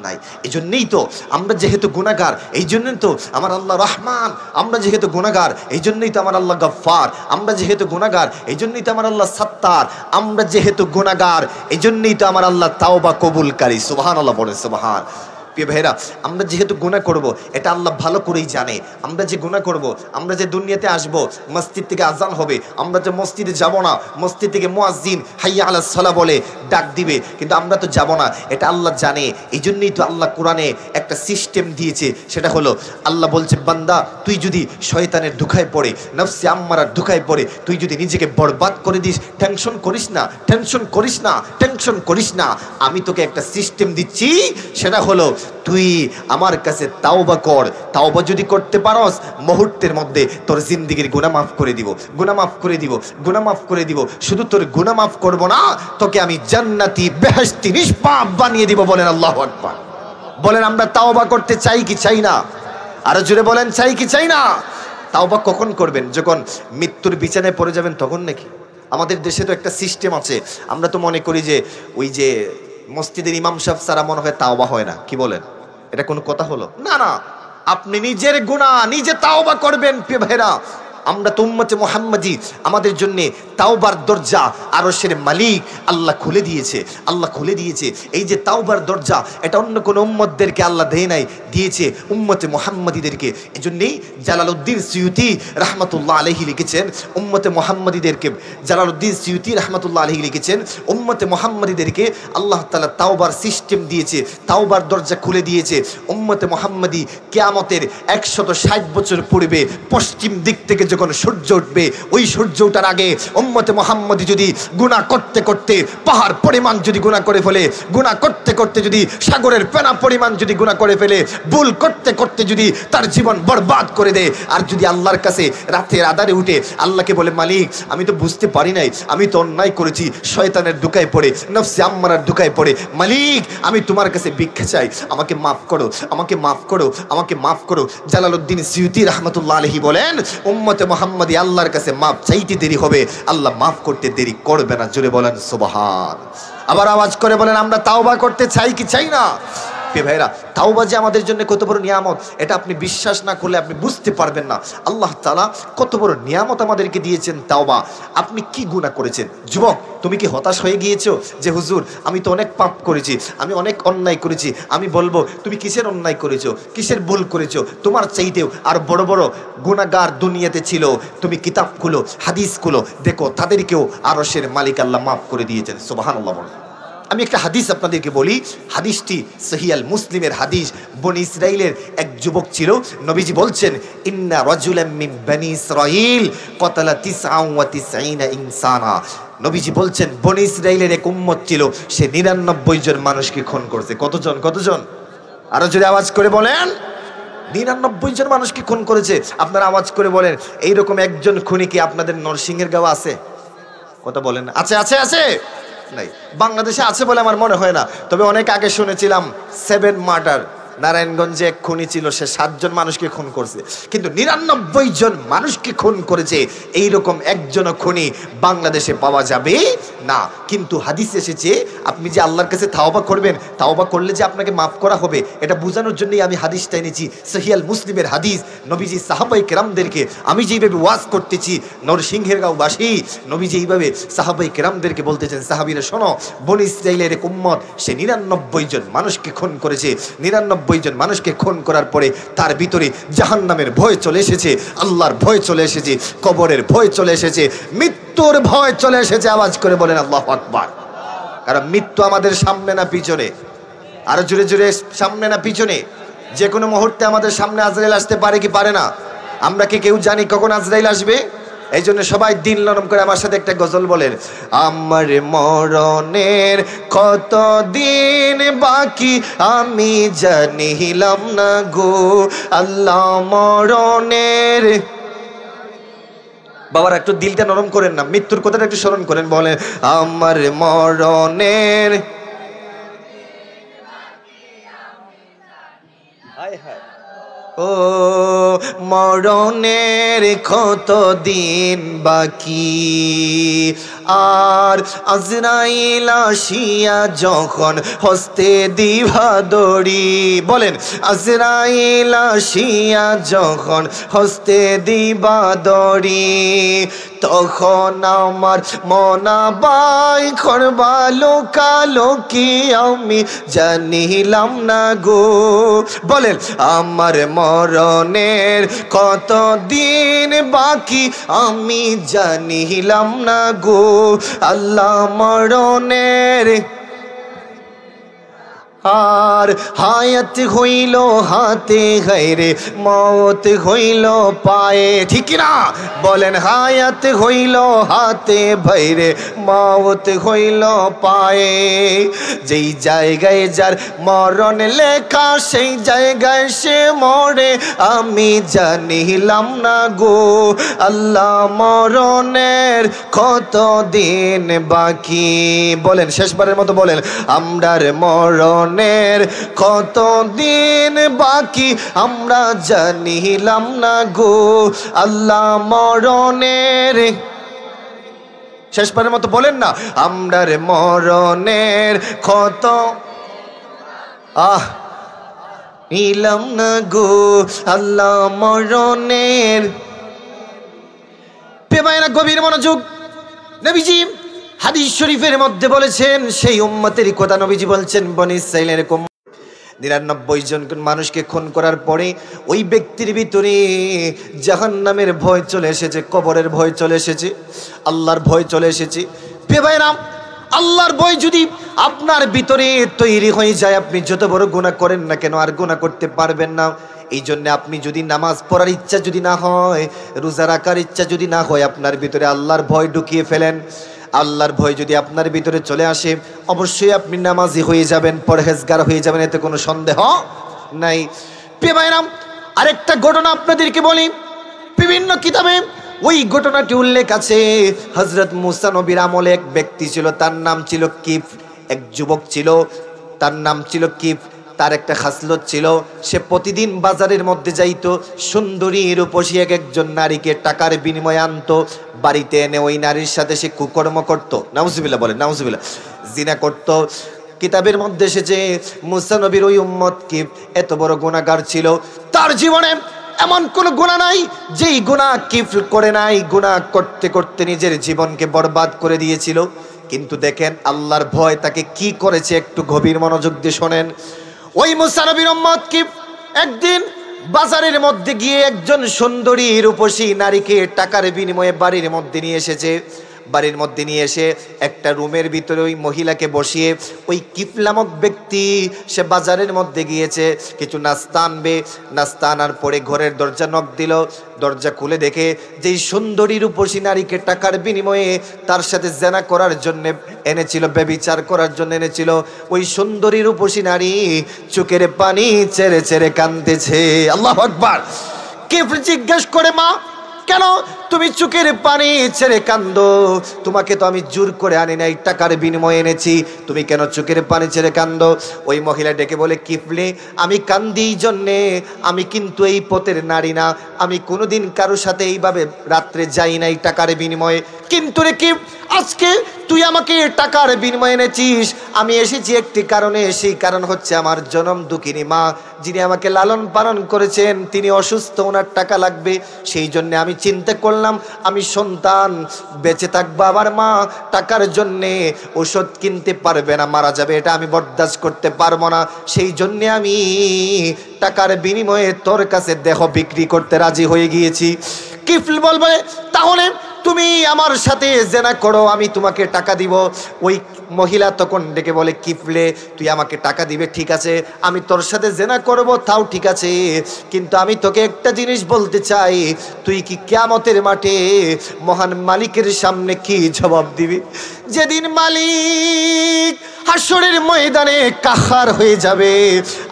নাই। এই জন্যই তো আমরা যেহেতু গুনাহগার, এই জন্যই তো আমার আল্লাহ রহমান। আমরা যেহেতু গুনাহগার, এই জন্যই তো আমার আল্লাহ গফফার। আমরা যেহেতু গুনাহগার, এই জন্যই তো আমার আল্লাহ সাত্তার। আমরা যেহেতু গুনাহগার, এই জন্যই তো আমার আল্লাহ তাওবা কবুলকারী। সুবহানাল্লাহ বলেন সুবহান। প্রিয় ভাইরা, আমরা যেহেতু গুনাহ করব, এটা আল্লাহ ভালো করেই জানে। আমরা যে গুনাহ করব, আমরা যে দুনিয়াতে আসব, মসজিদ থেকে আজান হবে, আমরা যে মসজিদে যাব না, মসজিদ থেকে মুয়াজ্জিন হাইয়া আলাস সালাহ বলে ডাক দিবে, কিন্তু আমরা তো যাব না, এটা আল্লাহ জানে। এই জন্যই তো আল্লাহ কোরআনে একটা সিস্টেম দিয়েছে, সেটা হলো আল্লাহ বলছে, বান্দা তুই যদি শয়তানের ধোঁকায় পড়ে, নফসে আম্মারার ধোঁকায় পড়ে তুই যদি নিজেকে বরবাদ করে দিস, টেনশন করিস না, টেনশন করিস না, টেনশন করিস না। আমি তোকে একটা সিস্টেম দিচ্ছি, সেটা হলো তুই আমার কাছে তাওবা কর। তাওবা যদি করতে পারস, মুহূর্তের মধ্যে তোর জিন্দেগির গুনাহ মাফ করে দিব, গুনাহ মাফ করে দিব, গুনাহ মাফ করে দিব। শুধু তোর গুনাহ মাফ করব না, তোকে আমি জান্নাতি বেহেশতি নিষ্পাপ বানিয়ে দিব। বলেন আল্লাহু আকবার। বলেন আমরা তাওবা করতে চাই কি চাই না? আরো জোরে বলেন, চাই কি চাই না? তাওবা কখন করবেন? যখন মৃত্যুর বিছানায় পড়ে যাবেন তখন নাকি? আমাদের দেশে তো একটা সিস্টেম আছে, আমরা তো মনে করি যে ওই যে মসজিদের ইমাম সাহেব ছাড়া মনে হয় তাওবা হয় না। কি বলেন? এটা কোনো কথা হলো? না না, আপনি নিজের গুনাহ নিজে তাওবা করবেন। প্রিয় ভাইরা, আমরা তো উম্মতে মুহাম্মাদি, আমাদের জন্য তাওবার দরজা আরশের মালিক আল্লাহ খুলে দিয়েছে। আল্লাহ খুলে দিয়েছে এই যে তাওবার দরজা, এটা অন্য কোন উম্মতদেরকে আল্লাহ দেয় নাই, দিয়েছে উম্মতে মুহাম্মাদিদেরকে। এজন্যই জালালউদ্দিন সিয়ুতি রাহমাতুল্লাহ আলাইহি লিখেছেন উম্মতে মুহাম্মাদিদেরকে, জালালউদ্দিন সিয়ুতি রাহমাতুল্লাহ আলাইহি লিখেছেন উম্মতে মুহাম্মাদিদেরকে আল্লাহ তাআলা তাওবার সিস্টেম দিয়েছে, তাওবার দরজা খুলে দিয়েছে। উম্মতে মুহাম্মাদি কিয়ামতের 160 বছর পূর্বে পশ্চিম দিক থেকে যখন সূর্য উঠবে, ওই সূর্য ওঠার আগে উম্মতে মুহাম্মাদি যদি গুনাহ করতে করতে পাহাড় পরিমাণ যদি গুনাহ করে ফেলে, গুনাহ করতে করতে যদি সাগরের ফেনা পরিমাণ যদি গুনাহ করে ফেলে, ভুল করতে করতে যদি তার জীবন বরবাদ করে দেয়, আর যদি আল্লাহর কাছে রাতের আধারে উঠে আল্লাহকে বলে, মালিক আমি তো বুঝতে পারি নাই, আমি তো অন্যায় করেছি, শয়তানের ধোঁকায় পড়ে, নফসে আম্মারার ধোঁকায় পড়ে, মালিক আমি তোমার কাছে ভিক্ষা চাই, আমাকে মাফ করো, আমাকে মাফ করো, আমাকে মাফ করো। জালালউদ্দিন সিয়ুতি রাহমাতুল্লাহ আলাইহি বলেন, উম্মতে মুহাম্মাদি আল্লাহর কাছে মাফ চাইতে দেরি হবে, আল্লাহ মাফ করতে দেরি করবে না। জোরে বলেন সুবহান। আবার আওয়াজ করে বলেন, আমরা তাওবা করতে চাই কি চাই না? প্রিয় ভাইরা, তাওবা যে আমাদের জন্য কত বড় নিয়ামত, এটা আপনি বিশ্বাস না করলে আপনি বুঝতে পারবেন না। আল্লাহ তাআলা কত বড় নিয়ামত আমাদেরকে দিয়েছেন তাওবা। আপনি কি গুনাহ করেছেন? যুবক, তুমি কি হতাশ হয়ে গিয়েছো যে হুজুর আমি তো অনেক পাপ করেছি, আমি অনেক অন্যায় করেছি? আমি বলবো, তুমি কিসের অন্যায় করেছো, কিসের ভুল করেছো? তোমার চাইতেও আর বড় বড় গুনাহগার দুনিয়াতে ছিল। তুমি কিতাব খুলো, হাদিস খুলো, দেখো তাদেরকেও আরশের মালিক আল্লাহ মাফ করে দিয়েছেন। সুবহানাল্লাহ। আমি একটা হাদিস আপনাদেরকে বলি, হাদিসটি সহিহ আল মুসলিমের হাদিস। বনি ইসরাইলের এক যুবক ছিল, নবীজি বলছেন, ইন্না রাজুলাম মিন বনি ইসরাইল ক্বাতালা 99 ইনসানা। নবীজি বলছেন, বনি ইসরাইলের এক উম্মত ছিল, সে 99 জন মানুষকে খুন করেছে। কতজন? কতজন? আরো জোরে আওয়াজ করে বলেন। 99 জন মানুষকে খুন করেছে। আপনারা আওয়াজ করে বলেন, এইরকম একজন খুনি কি আপনাদের নরসিংহের গাঁও আছে? কথা বলেন। আছে আছে আছে? নাই, বাংলাদেশে আছে বলে আমার মনে হয় না। তবে অনেক আগে শুনেছিলাম 7 মার্ডার, নারায়ণগঞ্জে এক খুনি ছিল, সে 7 জন মানুষকে খুন করছে। কিন্তু 99 জন মানুষকে খুন করেছে, এইরকম একজনও খুনি বাংলাদেশে পাওয়া যাবে না। কিন্তু হাদিস এসেছে, আপনি যে আল্লাহর কাছে তাওবা করবেন, তাওবা করলে যে আপনাকে মাফ করা হবে, এটা বোঝানোর জন্যই আমি হাদিসটা এনেছি। সহিহ আল মুসলিমের হাদিস। নবীজি সাহাবায়ে কেরামদেরকে, আমি যেইভাবে ওয়াজ করতেছি নরসিংহের গাঁওবাসী, নবীজি এইভাবে সাহাবায়ে কেরামদেরকে বলতেছেন, সাহাবীরা শোনো, বনি ইসরাইলের এক উম্মত, সে 99 জন মানুষকে খুন করেছে। 99 জন মানুষকে খুন করার পরে তার ভিতরে জাহান্নামের ভয় চলে এসেছে, আল্লাহর ভয় চলে এসেছে, কবরের ভয় চলে এসেছে, মৃত্যুর ভয় চলে এসেছে। আওয়াজ করে বলেন আল্লাহু আকবার। কারণ মৃত্যু আমাদের সামনে না পিছনে? আরো জোরে জোরে, সামনে না পিছনে? যে কোনো মুহূর্তে আমাদের সামনে আজরাইল আসতে পারে কি পারে না? আমরা কি কেউ জানি কখন আজরাইল আসবে? এই জন্য সবাই দিন নরম করে আমার সাথে একটা গজল বলেন, আমার মরণের কত দিন বাকি আমি জানিলাম না গো, আল্লাহ মরণের। বাবার একটু দিলটা নরম করেন না, মৃত্যুর কথাটা একটু স্মরণ করেন, বলেন আমার মরণের। হায় হায়, ও মরণের কত দিন বাকি আর আজরাইল আসিয়া যখন হস্তে দিবা দড়ি, বলেন আজরাইল আসিয়া যখন হস্তে দিবা দড়ি, তখন আমার মনাবাই করবা লোকালোকি আমি জানিলাম না গো। বলেন আমার মরণের কত দিন বাকি আমি জানিলাম না গো। আল্লাহ মরণের আর হায়াত হইল হাতে গায়রে মওত হইল পায়ে, ঠিক না? বলেন হায়াত হইল হাতে ভাইরে মওত হইল পায়ে। যেই জায়গায় যার মরণ লেখা সেই জায়গায় সে মরে আমি জানিলাম না গো। আল্লাহ মরণের কত দিন বাকি, বলেন শেষবারের মতো বলেন আমরার মরণ কত দিন বাকি আমরা জানিলাম না গো। আল্লাহ মরণের শেষবারের মতো বলেন না আমরার মরণের কত নিলাম না গো। আল্লাহ মরণের পেমায়না গভীর মনোযোগ। নবীজি হাদিস শরীফের মধ্যে বলেছেন সেই উম্মতের কথা নবীজি বলছেন বনি ইসরাইলের 99 জন মানুষকে খুন করার পরে ওই ব্যক্তির ভিতরে জাহান্নামের ভয় চলে এসেছে, কবরের ভয় চলে এসেছে, আল্লাহর ভয় চলে এসেছে। ভাইরাম আল্লাহর ভয় যদি আপনার ভিতরে তৈরি হয়ে যায় আপনি যত বড় গুনাহ করেন না কেন আর গুনাহ করতে পারবেন না। এই জন্য আপনি যদি নামাজ পড়ার ইচ্ছা যদি না হয়, রোজা রাখার ইচ্ছা যদি না হয়, আপনার ভিতরে আল্লাহর ভয় ঢুকিয়ে ফেলেন। আল্লাহর ভয় যদি আপনার ভিতরে চলে আসে অবশ্যই আপনি নামাজি হয়ে যাবেন, পরহেজগার হয়ে যাবেন, এতে কোনো সন্দেহ নাই। প্রিয় ভাইরাম আরেকটা ঘটনা আপনাদেরকে বলি, বিভিন্ন কিতাবে ওই ঘটনাটি উল্লেখ আছে। হযরত মুসা নবীর আমলে এক ব্যক্তি ছিল, তার নাম ছিল কিফ, এক যুবক ছিল, তার নাম ছিল কিফ। তার একটা খাসলত ছিল, সে প্রতিদিন বাজারের মধ্যে যাইতো, সুন্দরী রূপসী একজন নারীকে টাকার বিনিময়ে আনতো, বাড়িতে এনে ওই নারীর সাথে সে কুকর্ম করতো। নাউজুবিল্লাহ বলেন, নাউজুবিল্লাহ, জিনা করতো। কিতাবের মধ্যে এসেছে মুসা নবীর ওই উম্মত কিফ এত বড় গুনাহগার ছিল, তার জীবনে এমন কোন গুনাহ নাই যেই গুনাহ কিফ করে নাই। গুনাহ করতে করতে নিজের জীবনকে বরবাদ করে দিয়েছিল। কিন্তু দেখেন আল্লাহর ভয় তাকে কি করেছে, একটু গভীর মনোযোগ দিয়ে শোনেন। ওই মুসা নবীর উম্মত কিফ একদিন বাজারের মধ্যে গিয়ে একজন সুন্দরী রূপসী নারীকে টাকার বিনিময়ে বাড়ির মধ্যে নিয়ে এসেছে। বাড়ির মধ্যে নিয়ে এসে একটা রুমের ভিতরে ওই মহিলাকে বসিয়ে ওই কিফ নামক ব্যক্তি সে বাজারের মধ্যে গিয়েছে কিছু নাস্তা আনবে। নাস্তা আনার পরে ঘরের দরজা নক দিল, দরজা খুলে দেখে যেই সুন্দরী রূপসী নারীকে টাকার বিনিময়ে তার সাথে জেনা করার জন্য এনেছিল, ব্যভিচার করার জন্য এনেছিল, ওই সুন্দরী রূপসী নারী চোখের পানি ছেড়ে ছেড়ে কাঁদতেছে। আল্লাহু আকবার। কিফ জিজ্ঞেস করে, মা কেন তুমি চোখের পানি ছেড়ে কান্দো? তোমাকে তো আমি জোর করে আনি নাই, টাকার বিনিময়ে এনেছি, তুমি কেন চোখের পানি ছেড়ে কান্দো? ওই মহিলা ডেকে বলে, কিফলে আমি কান্দি এই জন্যে, আমি কিন্তু এই পথের নারী না, আমি কোনোদিন কারোর সাথে এইভাবে রাত্রে যাই নাই টাকার বিনিময়ে। কিন্তু রে কিফ আজকে তুই আমাকে টাকার বিনিময়ে এনেছিস, আমি এসেছি একটি কারণে, সেই কারণ হচ্ছে আমার জনম দুঃখিনী মা যিনি আমাকে লালন পালন করেছেন তিনি অসুস্থ, ওনার টাকা লাগবে, সেই জন্য আমি চিন্তা করলাম আমি সন্তান বেঁচে থাকবো, আবার মা টাকার জন্যে ওষুধ কিনতে পারবে না, মারা যাবে, এটা আমি বরদাস্ত করতে পারবো না, সেই জন্যে আমি টাকার বিনিময়ে তোর কাছে দেহ বিক্রি করতে রাজি হয়ে গিয়েছি। কিফল বলবে, তাহলে তুমি আমার সাথে জেনা করো, আমি তোমাকে টাকা দিব। ওই মহিলা তখন ডেকে বলে, কিফলে তুই আমাকে টাকা দিবে, ঠিক আছে, আমি তোর সাথে জেনা করব, তাও ঠিক আছে, কিন্তু আমি তোকে একটা জিনিস বলতে চাই, তুই কি কিয়ামতের মাঠে মহান মালিকের সামনে কি জবাব দিবি? যেদিন মালিক হাসরের ময়দানে কাহার হয়ে যাবে,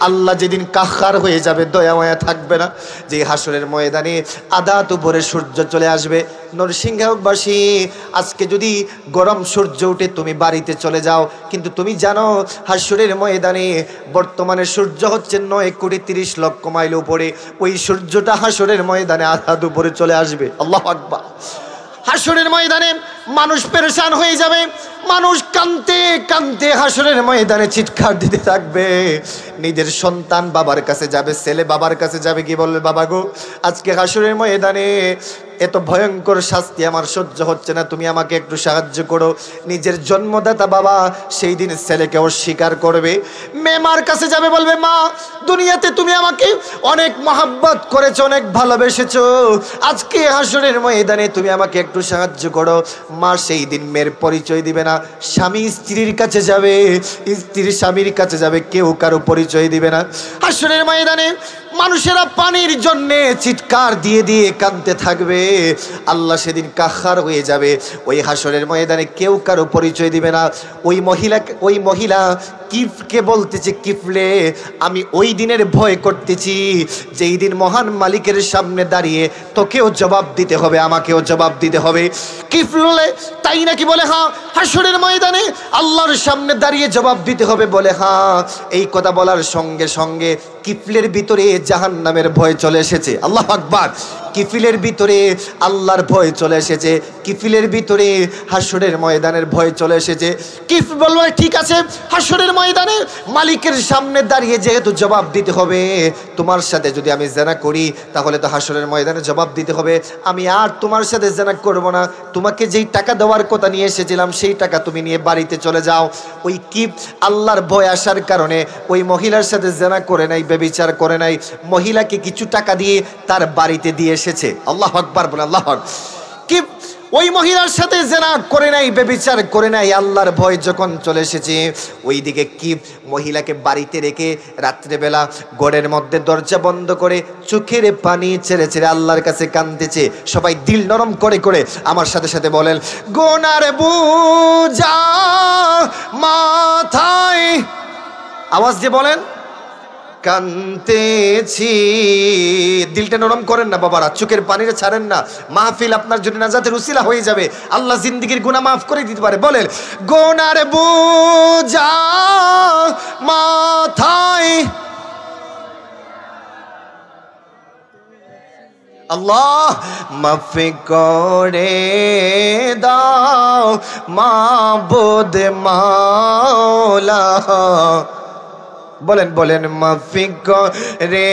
আল্লাহ যেদিন কাহার হয়ে যাবে, দয়া মায়া থাকবে না, যে হাসরের ময়দানে আদাত উপরে সূর্য চলে আসবে। নরসিংহবাসী আজকে যদি গরম সূর্য উঠে তুমি বাড়িতে চলে যাও, কিন্তু তুমি জানো হাসরের ময়দানে বর্তমানে সূর্য হচ্ছে 9,30,00,000 মাইল উপরে, ওই সূর্যটা হাসরের ময়দানে আদাত উপরে চলে আসবে। আল্লাহু আকবার। হাসরের ময়দানে মানুষ পেরেশান হয়ে যাবে, মানুষ কাঁদতে কাঁদতে হাসরের ময়দানে চিৎকার দিতে থাকবে। নিজের সন্তান বাবার কাছে যাবে, ছেলে বাবার কাছে যাবে, কি বলবে, বাবা গো আজকে হাসরের ময়দানে এত ভয়ঙ্কর শাস্তি আমার সহ্য হচ্ছে না, তুমি আমাকে একটু সাহায্য করো। নিজের জন্মদাতা বাবা সেই দিন ছেলেকে অস্বীকার করবে। মেয়ে মার কাছে যাবে, বলবে মা দুনিয়াতে তুমি আমাকে অনেক মহাব্বত করেছো, অনেক ভালোবেসেছো, আজকে হাসরের ময়দানে তুমি আমাকে একটু সাহায্য করো। মা সেই দিন মেয়ের পরিচয় দিবে না, স্বামী স্ত্রীর কাছে যাবে, স্ত্রী স্বামীর কাছে যাবে, কেউ কারো পরিচয় দিবে না। হাসরের ময়দানে মানুষেরা পানির জন্যে চিৎকার দিয়ে দিয়ে কাঁদতে থাকবে। আল্লাহ সেদিন কাহার হয়ে যাবে, ওই হাসরের ময়দানে কেউ কারো পরিচয় দিবে না। ওই মহিলা কিফকে বলতেছে, কিফলে আমি ওই দিনের ভয় করতেছি যেই দিন মহান মালিকের সামনে দাঁড়িয়ে তোকেও জবাব দিতে হবে, আমাকেও জবাব দিতে হবে। কিফলে তাই নাকি? বলে হ্যাঁ, হাসরের ময়দানে আল্লাহর সামনে দাঁড়িয়ে জবাব দিতে হবে। বলে হ্যাঁ। এই কথা বলার সঙ্গে সঙ্গে কিফলের ভিতরে জাহান্নামের ভয় চলে এসেছে। আল্লাহু আকবার। কিফিলের ভিতরে আল্লাহর ভয় চলে এসেছে, কিফিলের ভিতরে হাসরের ময়দানের ভয় চলে এসেছে। কিফ বলবে ঠিক আছে, হাসরের ময়দানে মালিকের সামনে দাঁড়িয়ে যেহেতু জবাব দিতে হবে, তোমার সাথে যদি আমি জেনা করি তাহলে তো হাসরের ময়দানে জবাব দিতে হবে, আমি আর তোমার সাথে জেনা করব না, তোমাকে যেই টাকা দেওয়ার কথা নিয়ে এসেছিলাম সেই টাকা তুমি নিয়ে বাড়িতে চলে যাও। ওই কিফ আল্লাহর ভয় আসার কারণে ওই মহিলার সাথে জেনা করে নাই, ব্যভিচার করে নাই, মহিলাকে কিছু টাকা দিয়ে তার বাড়িতে দিয়ে এসেছে। আল্লাহু আকবার বলে। আল্লাহ কি ওই মহিলার সাথে জেনা করে নাই, ব্যভিচার করে নাই, আল্লাহর ভয় যখন চলে এসেছে ওইদিকে কি মহিলাকে বাড়িতে রেখে রাত্রেবেলা ঘরের মধ্যে দরজা বন্ধ করে চোখের পানি ছেড়ে ছেড়ে আল্লাহর কাছে কাঁদতেছে। সবাই দিল নরম করে করে আমার সাথে সাথে বলেন, গোনার বুঝা মাথায়, আওয়াজ দিয়ে বলেন, কান্তেছি। দিলটা নরম করেন না বাবারা, চোখের পানিটা ছাড়েন না, মাহফিল আপনার জন্য নাজাতের উসিলা হয়ে যাবে, আল্লাহ জিন্দেগীর গুনাহ মাফ করে দিতে পারে। বলেন, গোনার বোঝা মাথায়, আল্লাহ মাফ করে দাও মাবুদ মাওলা। বলেন বলেন, মাফ করে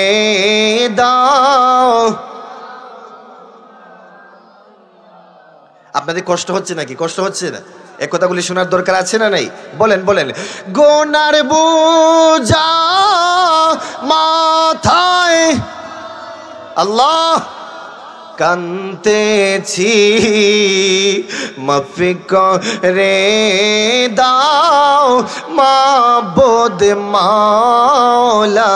দাও। আপনাদের কষ্ট হচ্ছে নাকি? কষ্ট হচ্ছে না? এই কথাগুলি শোনার দরকার আছে না নাই? বলেন বলেন, গোনার বোঝা মাথায়, আল্লাহ কান্তেছি, মাফ করে দাও মাবুদ মাওলা।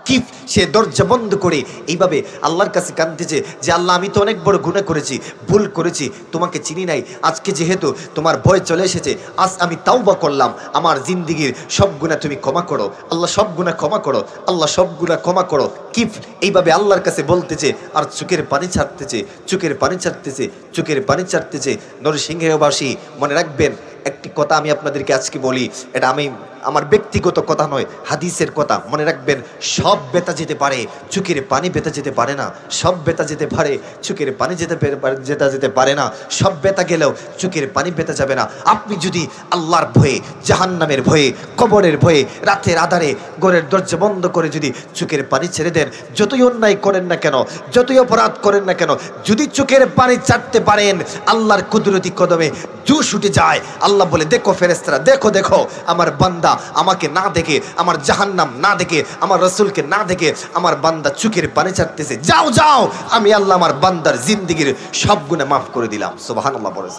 কি সে দরজা বন্ধ করে এইভাবে আল্লাহর কাছে কাঁদতেছে যে আল্লাহ আমি তো অনেক বড় গুনাহ করেছি, ভুল করেছি, তোমাকে চিনি নাই, আজকে যেহেতু তোমার ভয় চলে এসেছে আজ আমি তাওবা করলাম, আমার জিন্দেগীর সব গুনাহ তুমি ক্ষমা করো আল্লাহ, সব গুনাহ ক্ষমা করো আল্লাহ, সব গুনাহ ক্ষমা করো। কি এইভাবে আল্লাহর কাছে বলতেছে আর চোখের পানি ছাড়তেছে, চোখের পানি ছাড়তেছে, চোখের পানি ছাড়তেছে। নরসিংহবাসী মনে রাখবেন, একটি কথা আমি আপনাদেরকে আজকে বলি, এটা আমি আমার ব্যক্তিগত কথা নয়, হাদিসের কথা। মনে রাখবেন, সব বেতা যেতে পারে, চোখের পানি বেতা যেতে পারে না। সব বেতা যেতে পারে, চোখের পানি যেতে পারে না। সব বেতা গেলেও চোখের পানি বেতা যাবে না। আপনি যদি আল্লাহর ভয়ে, জাহান্নামের ভয়ে, কবরের ভয়ে রাতের আধারে ঘরের দরজা বন্ধ করে যদি চোখের পানি ছেড়ে দেন, যতই অন্যায় করেন না কেন, যতই অপরাধ করেন না কেন, যদি চোখের পানি ছাড়তে পারেন, আল্লাহর কুদরতি কদমে জোশ উঠে যায়। আল্লাহ বলে, দেখো ফেরেশতারা, দেখো দেখো আমার বান্দা আমাকে না দেখে, আমার জাহান্নাম না দেখে, আমার রাসূলকে না দেখে আমার বান্দা চোখের পানি ছাড়তেছে, যাও যাও, আমি আল্লাহ আমার বান্দার জিন্দেগীর সব গুনাহ মাফ করে দিলাম। সুবহানাল্লাহ বলে।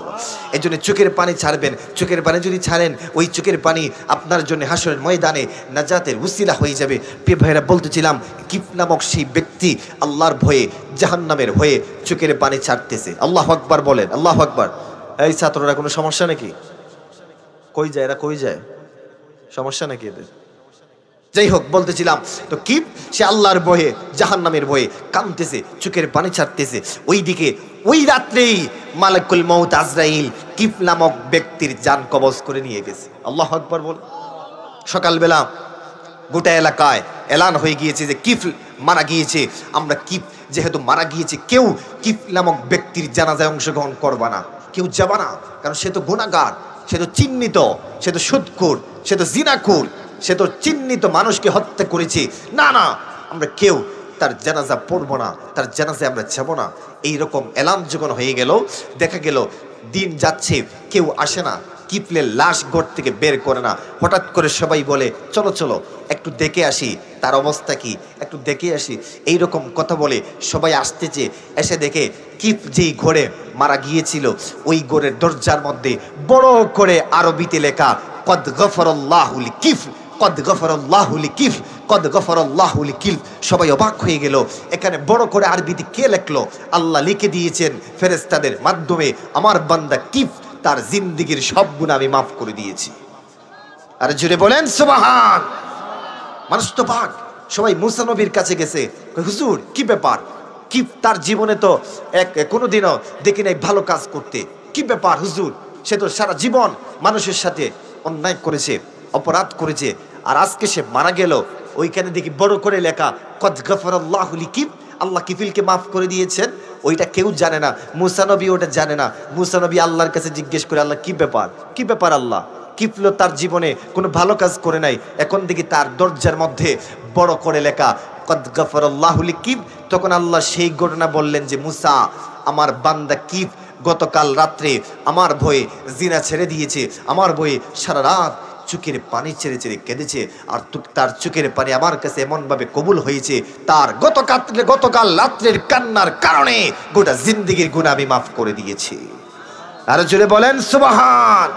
এই জন্য চোখের পানি ছাড়বেন। চোখের পানি যদি ছাড়েন, ওই চোখের পানি আপনার জন্য হাসরের ময়দানে নাজাতের উসিলা হয়ে যাবে। প্রিয় ভাইরা, বলতেছিলাম কিফ নামক সেই ব্যক্তি আল্লাহর ভয়ে, জাহান্নামের ভয়ে চোখের পানি ছাড়তেছে। আল্লাহু আকবার বলেন, আল্লাহু আকবার। এই ছাত্ররা কোনো সমস্যা নাকি? কই যায় এরা, কই যায়? সমস্যা নাকি এদের? যাই হোক, বলতেছিলাম তো কি সে আল্লাহর ভয়ে, জাহান্নামের ভয়ে কাঁদতেছে, চোখের পানি ছাড়তেছে। ওইদিকে ওই রাত্রেই মালাকুল মউত আজরাইল কিফ নামক ব্যক্তির জান কবজ করে নিয়ে গেছে। আল্লাহু আকবার বল। সকালবেলা গোটা এলাকায় এলান হয়ে গিয়েছে যে কিফ মারা গিয়েছে। আমরা কিফ যেহেতু মারা গিয়েছে, কেউ কিফ নামক ব্যক্তির জানাজায় অংশগ্রহণ করবা না, কেউ যাবা না, কারণ সে তো গুনাহগার, সে তো চিহ্নিত, সে তো সুদখোর, সে তো জিনাখোর, সে তো চিহ্নিত মানুষকে হত্যা করেছে। না না, আমরা কেউ তার জানাজা পড়বো না, তার জানাজায় আমরা যাব না। এইরকম এলান যখন হয়ে গেল, দেখা গেল দিন যাচ্ছে, কেউ আসে না, কিফলের লাশ ঘর থেকে বের করে না। হঠাৎ করে সবাই বলে চলো চলো একটু দেখে আসি তার অবস্থা কি, একটু দেখে আসি, এইরকম কথা বলে সবাই আসতেছে। এসে দেখে কিফ যেই ঘরে মারা গিয়েছিল ওই ঘরের দরজার মধ্যে বড় করে আরবিতে লেখা কদ গফরাল্লাহু লিকিফ, কদ গফরাল্লাহু লিকিফ, কদ গফরাল্লাহু লিকিফ। সবাই অবাক হয়ে গেল, এখানে বড় করে আরবিতে কে লিখলো? আল্লাহ লিখে দিয়েছেন ফেরেশতাদের মাধ্যমে, আমার বান্দা কিফ তার জিন্দেগীর সব গুনাহ আমি মাফ করে দিয়েছি। আর জুড়ে বলেন সুবহান। মানুষ তো পাক, সবাই মুসা নবীর কাছে গেছে, হুজুর কি ব্যাপার? কি তার জীবনে তো কোনোদিনও দেখি নাই ভালো কাজ করতে, কি ব্যাপার হুজুর? সে তো সারা জীবন মানুষের সাথে অন্যায় করেছে, অপরাধ করেছে, আর আজকে সে মারা গেল, ওইখানে দেখি বড় করে লেখা কদ গফরাল্লাহু লিকিফ, আল্লাহ কিফিলকে মাফ করে দিয়েছেন। ওইটা কেউ জানে না, মুসা নবী ওটা জানে না। মুসা নবী আল্লাহর কাছে জিজ্ঞেস করে, আল্লাহ কি ব্যাপার, কি ব্যাপার আল্লাহ? কিফল তার জীবনে কোনো ভালো কাজ করে নাই, এখন দেখি তার দরজার মধ্যে বড় করে লেখা কদ গফরাল্লাহু লিকিফ। তখন আল্লাহ সেই ঘটনা বললেন যে মুসা, আমার বান্দা কিফ গতকাল রাত্রে আমার ভয়ে জিনা ছেড়ে দিয়েছে, আমার ভয়ে সারা রাত চোখের পানি ছেড়ে ছেড়ে কেঁদেছে, আর তার চোখের পানি আমার কাছে এমনভাবে কবুল হয়েছে, তার গতকাল রাত্রের কান্নার কারণে গোটা জিন্দেগীর গুনাহ আমি মাফ করে দিয়েছি। আর জোরে বলেন সুবহান।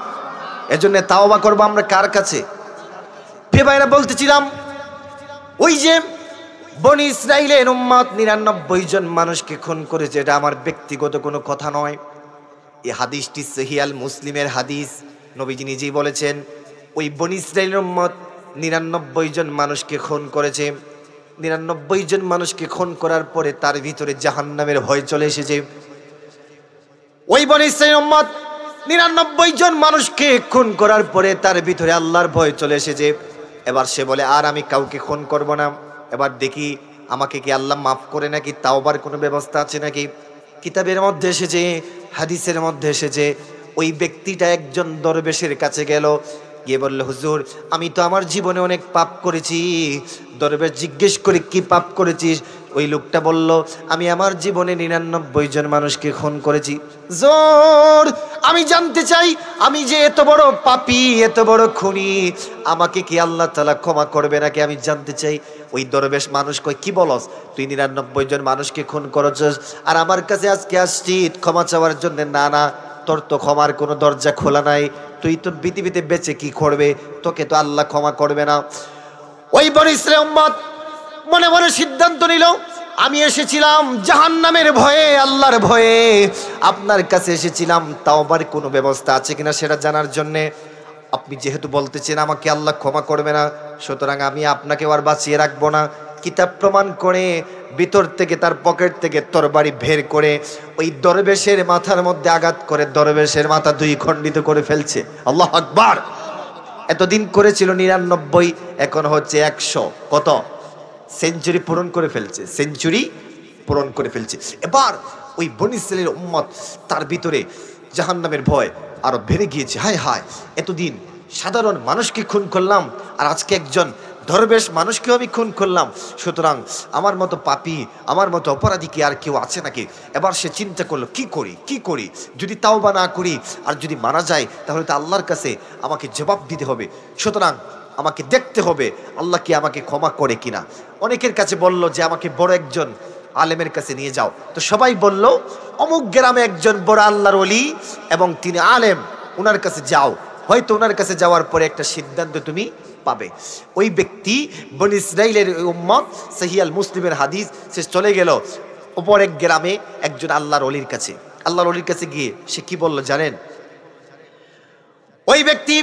এজন্য তাওবা করবো আমরা কার কাছে? প্রিয় ভাইরা, বলতেছিলাম ওই যে বনি ইসরাইলের উম্মত 99 জন মানুষকে খুন করেছে, এটা আমার ব্যক্তিগত কোনো কথা নয়। এই হাদিসটি সহিহ আল মুসলিমের হাদিস, নবীজি নিজেই বলেছেন ওই বনি ইসরাইলের উম্মত 99 জন মানুষকে খুন করেছে। 99 জন মানুষকে খুন করার পরে তার ভিতরে জাহান্নামের ভয় চলে এসেছে। ওই বনি ইসরাইলের উম্মত 99 জন মানুষকে খুন করার পরে তার ভিতরে আল্লাহর ভয় চলে এসেছে। এবার সে বলে আর আমি কাউকে খুন করব না, এবার দেখি আমাকে কি আল্লাহ মাফ করে নাকি, তাওবার কোনো ব্যবস্থা আছে নাকি। কিতাবের মধ্যে এসেছে, হাদিসের মধ্যে এসেছে, ওই ব্যক্তিটা একজন দরবেশের কাছে গেল, গিয়ে বলল হুজুর আমি তো আমার জীবনে অনেক পাপ করেছি। দরবেশ জিজ্ঞেস করে কি পাপ করেছিস? ওই লোকটা বলল আমি আমার জীবনে 99 জন মানুষকে খুন করেছি। জোর আমি জানতে চাই, আমি যে এত বড় পাপী, এত বড় খুনি, আমাকে কি আল্লাহ তাআলা ক্ষমা করবে নাকি আমি জানতে চাই। ওই দরবেশ মানুষ কয় কি বলস, তুই 99 জন মানুষকে খুন করেছিস আর আমার কাছে আজকে আসছিস ক্ষমা চাওয়ার জন্য? না না, তোর তো ক্ষমার কোনো দরজা খোলা নাই, তুই তো পৃথিবীতে বেঁচে কি করবে, তোকে তো আল্লাহ ক্ষমা করবে না। ওই বনি ইসরাইল উম্মত মনে মনে সিদ্ধান্ত নিল, আমি এসেছিলাম জাহান্নামের ভয়ে, আল্লাহর ভয়ে, আপনার কাছে এসেছিলাম তাওবার কোনো ব্যবস্থা আছে কিনা সেটা জানার জন্যে। আপনি যেহেতু বলতেছেন আমাকে আল্লাহ ক্ষমা করবে না, সুতরাং আমি আপনাকে আর বাঁচিয়ে রাখবো না। কিতাব প্রমাণ করে ভিতর থেকে তার পকেট থেকে তরবারি বের করে ওই দরবেশের মাথার মধ্যে আঘাত করে দরবেশের মাথা 2 খণ্ডিত করে ফেলছে। আল্লাহু আকবার। এতদিন করেছিল 99, এখন হচ্ছে 100। কত? সেঞ্চুরি পূরণ করে ফেলছে, সেঞ্চুরি পূরণ করে ফেলছে। এবার ওই বনি ইসরাইলের উম্মত তার ভিতরে জাহান্নামের ভয় আরো বেড়ে গিয়েছে। হায় হায়, এতদিন সাধারণ মানুষকে খুন করলাম আর আজকে একজন দরবেশ মানুষকেও আমি খুন করলাম, সুতরাং আমার মতো পাপী, আমার মতো অপরাধী কি আর কেউ আছে নাকি? এবার সে চিন্তা করলো কি করি, যদি তাওবা না করি আর যদি মারা যায় তাহলে তো আল্লাহর কাছে আমাকে জবাব দিতে হবে, সুতরাং আমাকে দেখতে হবে আল্লাহ কি আমাকে ক্ষমা করে কিনা। অনেকের কাছে বলল যে আমাকে বড় একজন আলেমের কাছে নিয়ে যাও, তো সবাই বলল অমুক গ্রামে একজন বড় আল্লাহর ওলি এবং তিনি আলেম, ওনার কাছে যাও, হয়তো ওনার কাছে যাওয়ার পরে একটা সিদ্ধান্ত তুমি পাবে। ওই ব্যক্তি বনি ইসরাইলের উম্মত, সহিহ আল মুসলিমের হাদিস, সে চলে গেল অপর এক গ্রামে একজন আল্লাহর ওলির কাছে। আল্লাহর ওলির কাছে গিয়ে সে কি বলল জানেন? ওই ব্যক্তি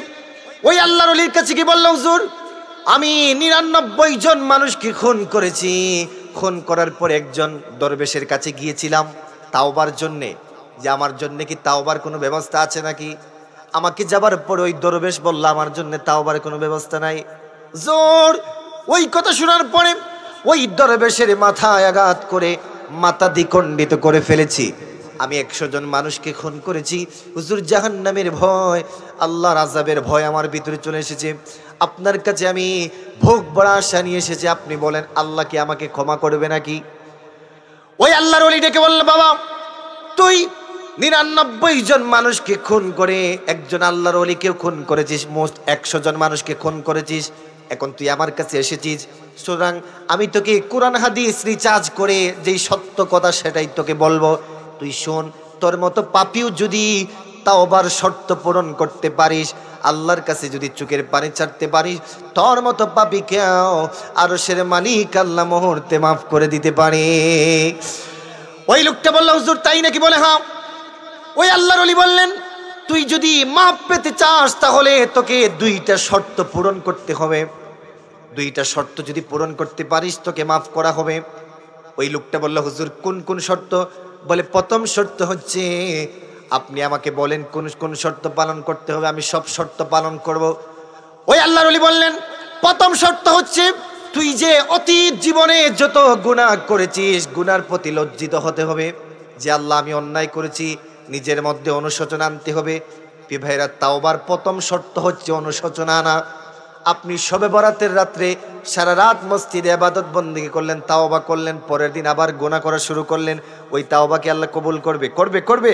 ওই আল্লাহর ওলির কাছে কি বলল, হুজুর আমি 99 জন মানুষকে খুন করেছি, খুন করার পর একজন দরবেশের কাছে গিয়েছিলাম তাওবার জন্যে, যে আমার জন্য কি তাওবার কোনো ব্যবস্থা আছে নাকি। আমাকে যাবার পর ওই দরবেশ বলল আমার জন্য তাওবার কোনো ব্যবস্থা নাই। জোর ওই কথা শোনার পরে ওই দরবেশের মাথায় আঘাত করে মাথা দ্বিখণ্ডিত করে ফেলেছি, আমি 100 জন মানুষকে খুন করেছি, হুজুর জাহান্নামের ভয়, আল্লাহর আযাবের ভয় আমার ভিতরে চলে এসেছে, আপনার কাছে আমি ভোগ বড় আশা নিয়ে এসেছি, আপনি বলেন আল্লাহ কি আমাকে ক্ষমা করবে নাকি? ওই আল্লাহর ওলি ডেকে বলল, বাবা তুই 99 জন মানুষকে খুন করে একজন আল্লাহর ওলিকেও খুন করেছিস, মোস্ট 100 জন মানুষকে খুন করেছিস, এখন তুই আমার কাছে এসেছিস, সুতরাং আমি তোকে কোরআন হাদিস রিচার্জ করে যেই সত্য কথা সেটাই তোকে বলবো, তুই শোন। তোর মতো পাপীও যদি তাওবার শর্ত পূরণ করতে পারিস, আল্লাহর কাছে যদি চোখের পানি ছাড়তে পারিস, তোর মতো পাপীকেও আরশের মালিক আল্লাহ মুহূর্তে মাফ করে দিতে পারে। ওই লোকটা বলল, হুজুর তাই নাকি? বলে হ্যাঁ। ওই আল্লাহর ওলি বললেন, তুই যদি মাফ পেতে চাস তাহলে তোকে 2টা শর্ত পূরণ করতে হবে, 2টা শর্ত যদি পূরণ করতে পারিস তোকে মাফ করা হবে। ওই লোকটা বলল, হুজুর কোন কোন শর্ত? বলে প্রথম শর্ত হচ্ছে আপনি আমাকে বলেন কোন কোন শর্ত পালন করতে হবে, আমি সব শর্ত পালন করব। ওই আল্লাহর ওলি বললেন, প্রথম শর্ত হচ্ছে তুই যে অতীত জীবনে যত গুনাহ করেছিস গুনার প্রতি লজ্জিত হতে হবে, যে আল্লাহ আমি অন্যায় করেছি, নিজের মধ্যে অনুশোচনা আনতে হবে। প্রিয় ভাইরা, তাওবার প্রথম শর্ত হচ্ছে অনুশোচনা আনা। আপনি শবে বরাতের রাত্রে সারা রাত মসজিদে ইবাদত বন্দেগী করলেন, তাওবা করলেন, পরের দিন আবার গুনাহ করা শুরু করলেন, ওই তাওবাকে আল্লাহ কবুল করবে? করবে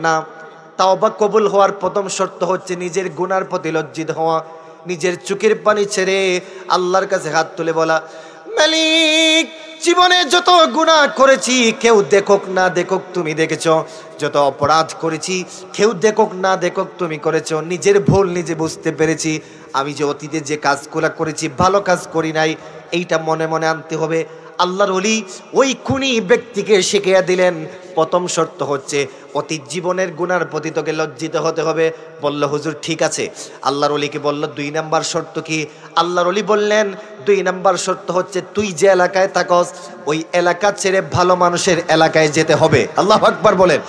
না। তাওবা কবুল হওয়ার প্রথম শর্ত হচ্ছে নিজের গুনার প্রতি লজ্জিত হওয়া, নিজের চোখের পানি ছেড়ে আল্লাহর কাছে হাত তুলে বলা, মালিক জীবনে যত গুনাহ করেছি কেউ দেখুক না দেখুক তুমি দেখেছো, যত অপরাধ করেছি কেউ দেখুক না দেখুক তুমি করেছো, নিজের ভুল নিজে বুঝতে পেরেছি, আমি যে অতীতে যে কাজগুলো করেছি ভালো কাজ করি নাই, এইটা মনে মনে আনতে হবে। আল্লাহর ওলি ওই খুনি ব্যক্তিকে শিখিয়ে দিলেন, প্রথম শর্ত হচ্ছে অতীত জীবনের গুনার প্রতি তোকে লজ্জিত হতে হবে। বলল, হুজুর ঠিক আছে। আল্লাহর ওলিকে বলল 2 নাম্বার শর্ত কি? আল্লাহর ওলি বললেন 2 নাম্বার শর্ত হচ্ছে তুই যে এলাকায় থাকস ওই এলাকা ছেড়ে ভালো মানুষের এলাকায় যেতে হবে। আল্লাহু আকবার বলেন।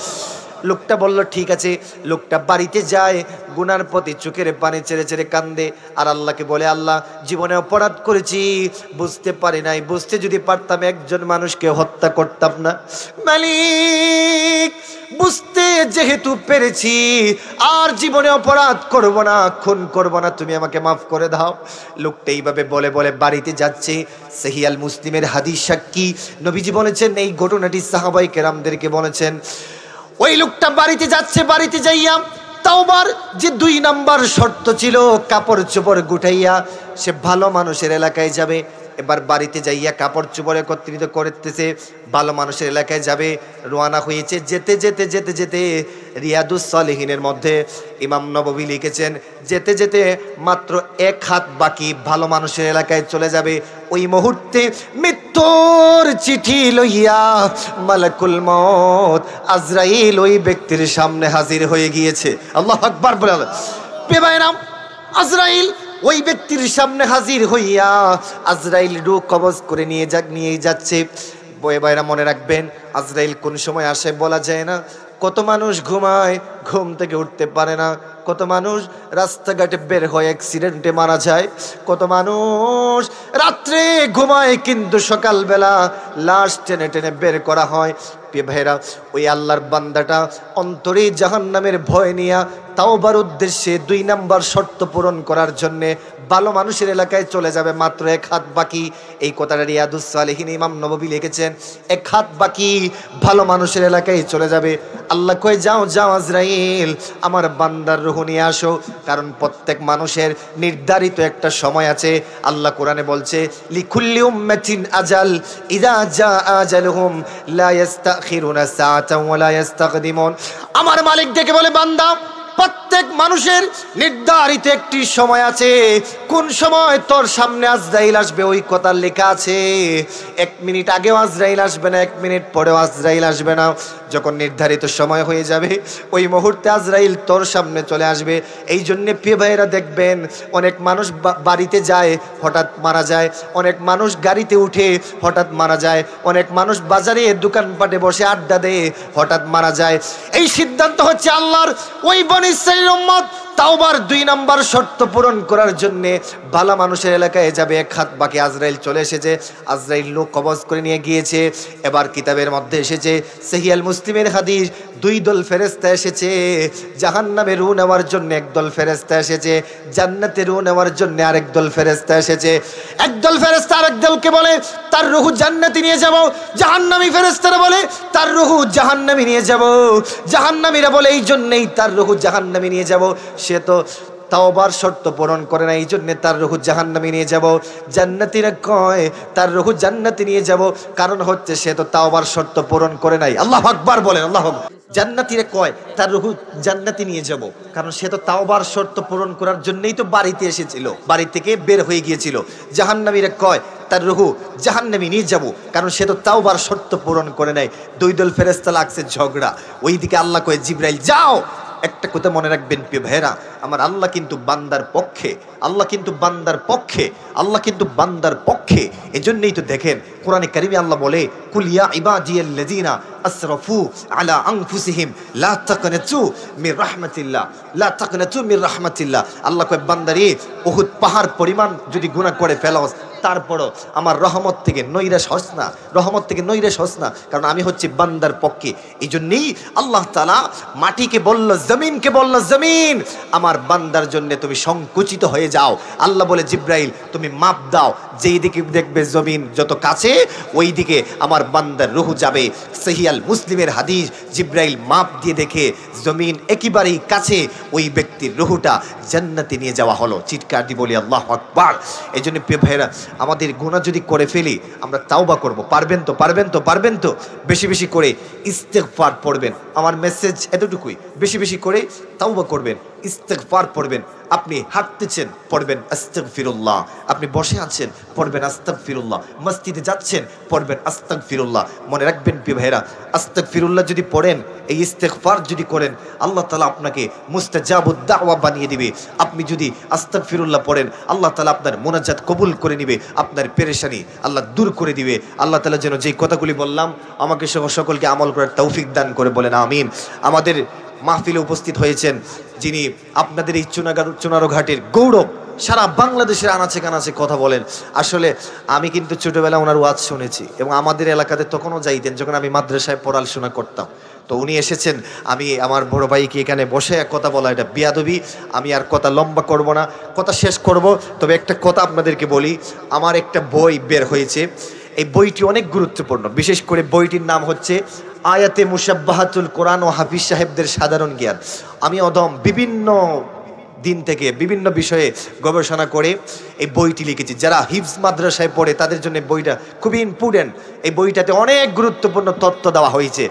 লোকটা বলল ঠিক আছে। লোকটা বাড়িতে যায়, গুনার প্রতি চোখের পানি ছেড়ে ছেড়ে কান্দে, আর আল্লাহকে বলে, আল্লাহ জীবনে অপরাধ করেছি, বুঝতে পারি নাই, বুঝতে যদি পারতাম একজন মানুষকে হত্যা করতাম না। মালিক বুঝতে যেহেতু পেরেছি আর জীবনে অপরাধ করব না, খুন করব না, তুমি আমাকে মাফ করে দাও। লোকটা এইভাবে বলে বলে বাড়িতে যাচ্ছে। সহিহ আল মুসলিমের হাদিস সাক্ষী, নবীজি বলেছেন, এই ঘটনাটি সাহাবায়ে কেরামদেরকে বলেছেন। ওই লোকটা বাড়িতে যাচ্ছে, বাড়িতে যাইয়া তাওবার যে 2 নাম্বার শর্ত ছিল, কাপড় চোপড় গুটাইয়া সে ভালো মানুষের এলাকায় যাবে। এবার বাড়িতে যাইয়া কাপড় চোপড় একত্রিত করতেছে, ভালো মানুষের এলাকায় যাবে, রওনা হয়েছে। যেতে যেতে যেতে যেতে রিয়াদুস সালিহিনের মধ্যে ইমাম নববী লিখেছেন, যেতে যেতে মাত্র 1 হাত বাকি ভালো মানুষের এলাকায় চলে যাবে। ওই মুহূর্তে মৃত্যুর চিঠি লইয়া মালাকুল মউত আজরাইল ওই ব্যক্তির সামনে হাজির হয়ে গিয়েছে। আল্লাহু আকবার বলে পেবায়রাম, আজরাইল ওই ব্যক্তির সামনে হাজির হইয়া আজরাইল রূহ কবজ করে নিয়ে যাচ্ছে। বয়ে ভাইরা মনে রাখবেন, আজরাইল কোন সময় আসে বলা যায় না। কত মানুষ ঘুমায়, ঘুম থেকে উঠতে পারে না, কত মানুষ রাস্তাঘাটে বের হয় অ্যাক্সিডেন্টে মারা যায়, কত মানুষ রাত্রে ঘুমায় কিন্তু সকালবেলা লাশ টেনে টেনে বের করা হয়। প্রিয় ভাইরা, ওই আল্লাহর বান্দাটা অন্তরে জাহান্নামের ভয় নিয়া তাওবার উদ্দেশ্যে 2 নাম্বার শর্ত পূরণ করার জন্যে ভালো মানুষের এলাকায় চলে যাবে। মাত্র 1 হাত বাকি। এই কথাটা রিয়াদুস সালিহিন ইমাম নববী লিখেছেন, 1 হাত বাকি ভালো মানুষের এলাকায় চলে যাবে। আল্লাহ কয়, যাও যাও আজরাইল, আমার বান্দার রূহ নিয়ে আসো। কারণ প্রত্যেক মানুষের নির্ধারিত একটা সময় আছে। আল্লাহ কোরআনে বলছে, লিকুল্লি উম্মাতিন আজাল ইযা জা আজালুহুম লা ইস্তাখিরুনা সাআতান ওয়া লা ইস্তাকদিমুন। আমার মালিক ডেকে বলে, বান্দা প্রত্যেক মানুষের নির্ধারিত একটি সময় আছে। কোন সময় তোর সামনে আজরাইল আসবে ওই কথা লেখা আছে। 1 মিনিট আগেও আজরাইল আসবে না, 1 মিনিট পরেও আজরাইল আসবে না। যখন নির্ধারিত সময় হয়ে যাবে ওই মুহূর্তে আজরাইল তোর সামনে চলে আসবে। এই জন্যে প্রিয় ভাইয়েরা দেখবেন, অনেক মানুষ বাড়িতে যায় হঠাৎ মারা যায়, অনেক মানুষ গাড়িতে উঠে হঠাৎ মারা যায়, অনেক মানুষ বাজারে দোকানপাটে বসে আড্ডা দেয় হঠাৎ মারা যায়। এই সিদ্ধান্ত হচ্ছে আল্লাহর। ওই বনী ইসরাঈলের উম্মত তাওবার 2 নম্বর শর্ত পূরণ করার জন্য ভালো মানুষের এলাকায় যাবে, এক হাত বাকি আজরাইল চলে এসেছে, আজরাইল লোক কবজ করে নিয়ে গিয়েছে। এবার কিতাবের মধ্যে এসেছে সহিহ আল মুসলিমের হাদিস, 2 দল ফেরেশতা এসেছে, জাহান্নামের রূহ নেওয়ার জন্য এক দল ফেরেশতা এসেছে, জান্নাতের রূহ নেওয়ার জন্য আরেক দল ফেরেশতা এসেছে। একদল ফেরেশতা আরেক দলকে বলে তার রূহ জান্নাতে নিয়ে যাব, জাহান্নামী ফেরেশতারা বলে তার রূহ জাহান্নামে নিয়ে যাব, জাহান্নামীরা বলে এই জন্যই তার রূহ জাহান্নামে নিয়ে যাব, সে তো তাওবার শর্ত পূরণ করে না, এই জন্য তার রূহ জাহান্নামে নিয়ে যাব। জান্নাতীরা কয় তার রূহ জান্নাতে নিয়ে যাব, কারণ হচ্ছে সে তো তাওবার শর্ত পূরণ করে নাই। আল্লাহু আকবার বলেন, আল্লাহু আকবার। জান্নাতীরা কয় তার রূহ জান্নাতে নিয়ে যাব, কারণ সে তো তাওবার শর্ত পূরণ করার জন্যই তো বাড়িতে এসেছিল, বাড়ি থেকে বের হয়ে গিয়েছিল। জাহান্নামীরা কয় তার রূহ জাহান্নামে নিয়ে যাব, কারণ সে তো তাওবার শর্ত পূরণ করে নাই। 2 দল ফেরেশতা লাগছে ঝগড়া। ওইদিকে আল্লাহ কয় জিবরাইল যাও। একটা কথা মনে রাখবেন প্রিয় ভাইরা, আমার আল্লাহ কিন্তু বান্দার পক্ষে, আল্লাহ কিন্তু বান্দার পক্ষে, আল্লাহ কিন্তু বান্দার পক্ষে। এজন্যই তো দেখেন কোরআনে কারিমে আল্লাহ বলে কুল ইয়া ইবাদিয়াল্লাযিনা আসরাফু আলা আনফুসিহিম লা তাকনাতু মির রাহমাতিল্লাহ, লা তাকনাতু মির রাহমাতিল্লাহ। আল্লাহ কয় বান্দারে উহুদ পাহাড় পরিমাণ যদি গুনাহ করে ফেলাস, তারপরও আমার রহমত থেকে নৈরাশ হস না, রহমত থেকে নৈরাশ হস না, কারণ আমি হচ্ছি বান্দার পক্ষে। এই জন্যই আল্লাহ তাআলা মাটিকে বলল, জমিনকে বলল, জমিন আমার বান্দার জন্য তুমি সংকুচিত হয়ে যাও। আল্লাহ বলে জিব্রাইল তুমি মাপ দাও, যেই দিকে দেখবে জমিন যত কাছে ওই দিকে আমার বান্দার রূহ যাবে। সহিহ আল মুসলিমের হাদিস, জিব্রাইল মাপ দিয়ে দেখে জমিন একেবারেই কাছে, ওই ব্যক্তির রূহটা জান্নাতে নিয়ে যাওয়া হলো। চিৎকার দিয়ে বলি আল্লাহু আকবার। এই জন্য প্রিয় ভাইরা, আমাদের গুনাহ যদি করে ফেলি আমরা তাওবা করব। পারবেন তো, পারবেন তো, পারবেন তো? বেশি বেশি করে ইস্তেগফার পড়বেন। আমার মেসেজ এতটুকুই, বেশি বেশি করে তাওবা করবেন, ইস্তেগফার পড়বেন। আপনি হাঁটতেছেন পড়বেন আস্তাগফিরুল্লাহ, আপনি বসে আছেন পড়বেন আস্তাগফিরুল্লাহ, মসজিদে যাচ্ছেন পড়বেন আস্তাগফিরুল্লাহ। মনে রাখবেন প্রিয় ভাইরা, আস্তাগফিরুল্লাহ যদি পড়েন, এই ইস্তেগফার যদি করেন, আল্লাহ তাআলা আপনাকে মুস্তাজাবুদ দাওয়া বানিয়ে দিবে। আপনি যদি আস্তাগফিরুল্লাহ পড়েন, আল্লাহ তাআলা আপনার মুনাজাত কবুল করে নিবে, আপনার পেরেশানি আল্লাহ দূর করে দিবে। আল্লাহ তাআলা যেন যেই কথাগুলি বললাম আমাকে সকলকে আমল করার তৌফিক দান করে বলেন আমিন। আমাদের মাহফিলে উপস্থিত হয়েছেন যিনি আপনাদের এই চুনারো ঘাটের গৌরব, সারা বাংলাদেশের আনাচে কানাচে কথা বলেন। আসলে আমি কিন্তু ছোটবেলা ওনার ওয়াজ শুনেছি, এবং আমাদের এলাকাতে তখনও যাইতেন যখন আমি মাদ্রাসায় পড়াশোনা করতাম। তো উনি এসেছেন, আমি আমার বড় ভাইকে এখানে বসে এক কথা বলা এটা বিয়াদবি। আমি আর কথা লম্বা করব না, কথা শেষ করব। তবে একটা কথা আপনাদেরকে বলি, আমার একটা বই বের হয়েছে, এই বইটি অনেক গুরুত্বপূর্ণ। বিশেষ করে বইটির নাম হচ্ছে আয়াতে মুশাব্বাহাতুল কোরআন ও হাফিজ সাহেবদের সাধারণ জ্ঞান। আমি অদম বিভিন্ন দিন থেকে বিভিন্ন বিষয়ে গবেষণা করে এই বইটি লিখেছি। যারা হিফজ মাদ্রাসায় পড়ে তাদের জন্য বইটা খুবই ইম্পর্টেন্ট। এই বইটাতে অনেক গুরুত্বপূর্ণ তথ্য দেওয়া হয়েছে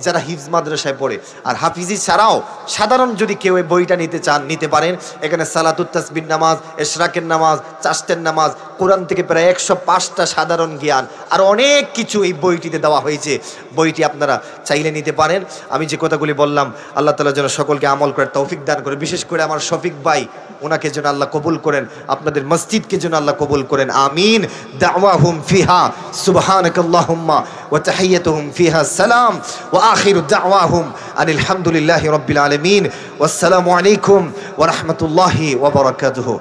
যারা হিফজ মাদ্রাসায় পড়ে। আর হাফিজি ছাড়াও সাধারণ যদি কেউ এই বইটা নিতে চান নিতে পারেন। এখানে সালাতুত তাসবিহ নামাজ, এশরাকের নামাজ, চাষ্টের নামাজ, কোরআন থেকে প্রায় 105টা সাধারণ জ্ঞান আর অনেক কিছু এই বইটিতে দেওয়া হয়েছে। বইটি আপনারা চাইলে নিতে পারেন। আমি যে কথাগুলি বললাম আল্লাহ তাআলা যেন সকলকে আমল করার তৌফিক দান করে। বিশেষ করে আমার শফিক ভাই, ওনাকে যেন আল্লাহ কবুল করেন, আপনাদের মসজিদকে যেন আল্লাহ কবুল করেন আমিন। দাওয়াহুম ফিহা সুবহানাকাল্লাহুম্মা ওয়া তাহিয়াতুহুম ফিহা সালাম ওয়া আখিরু দাওয়াহুম আনিল হামদুলিল্লাহি রাব্বিল আলামিন। ওয়াসসালামু আলাইকুম ওয়া রাহমাতুল্লাহি ওয়া বারাকাতুহু।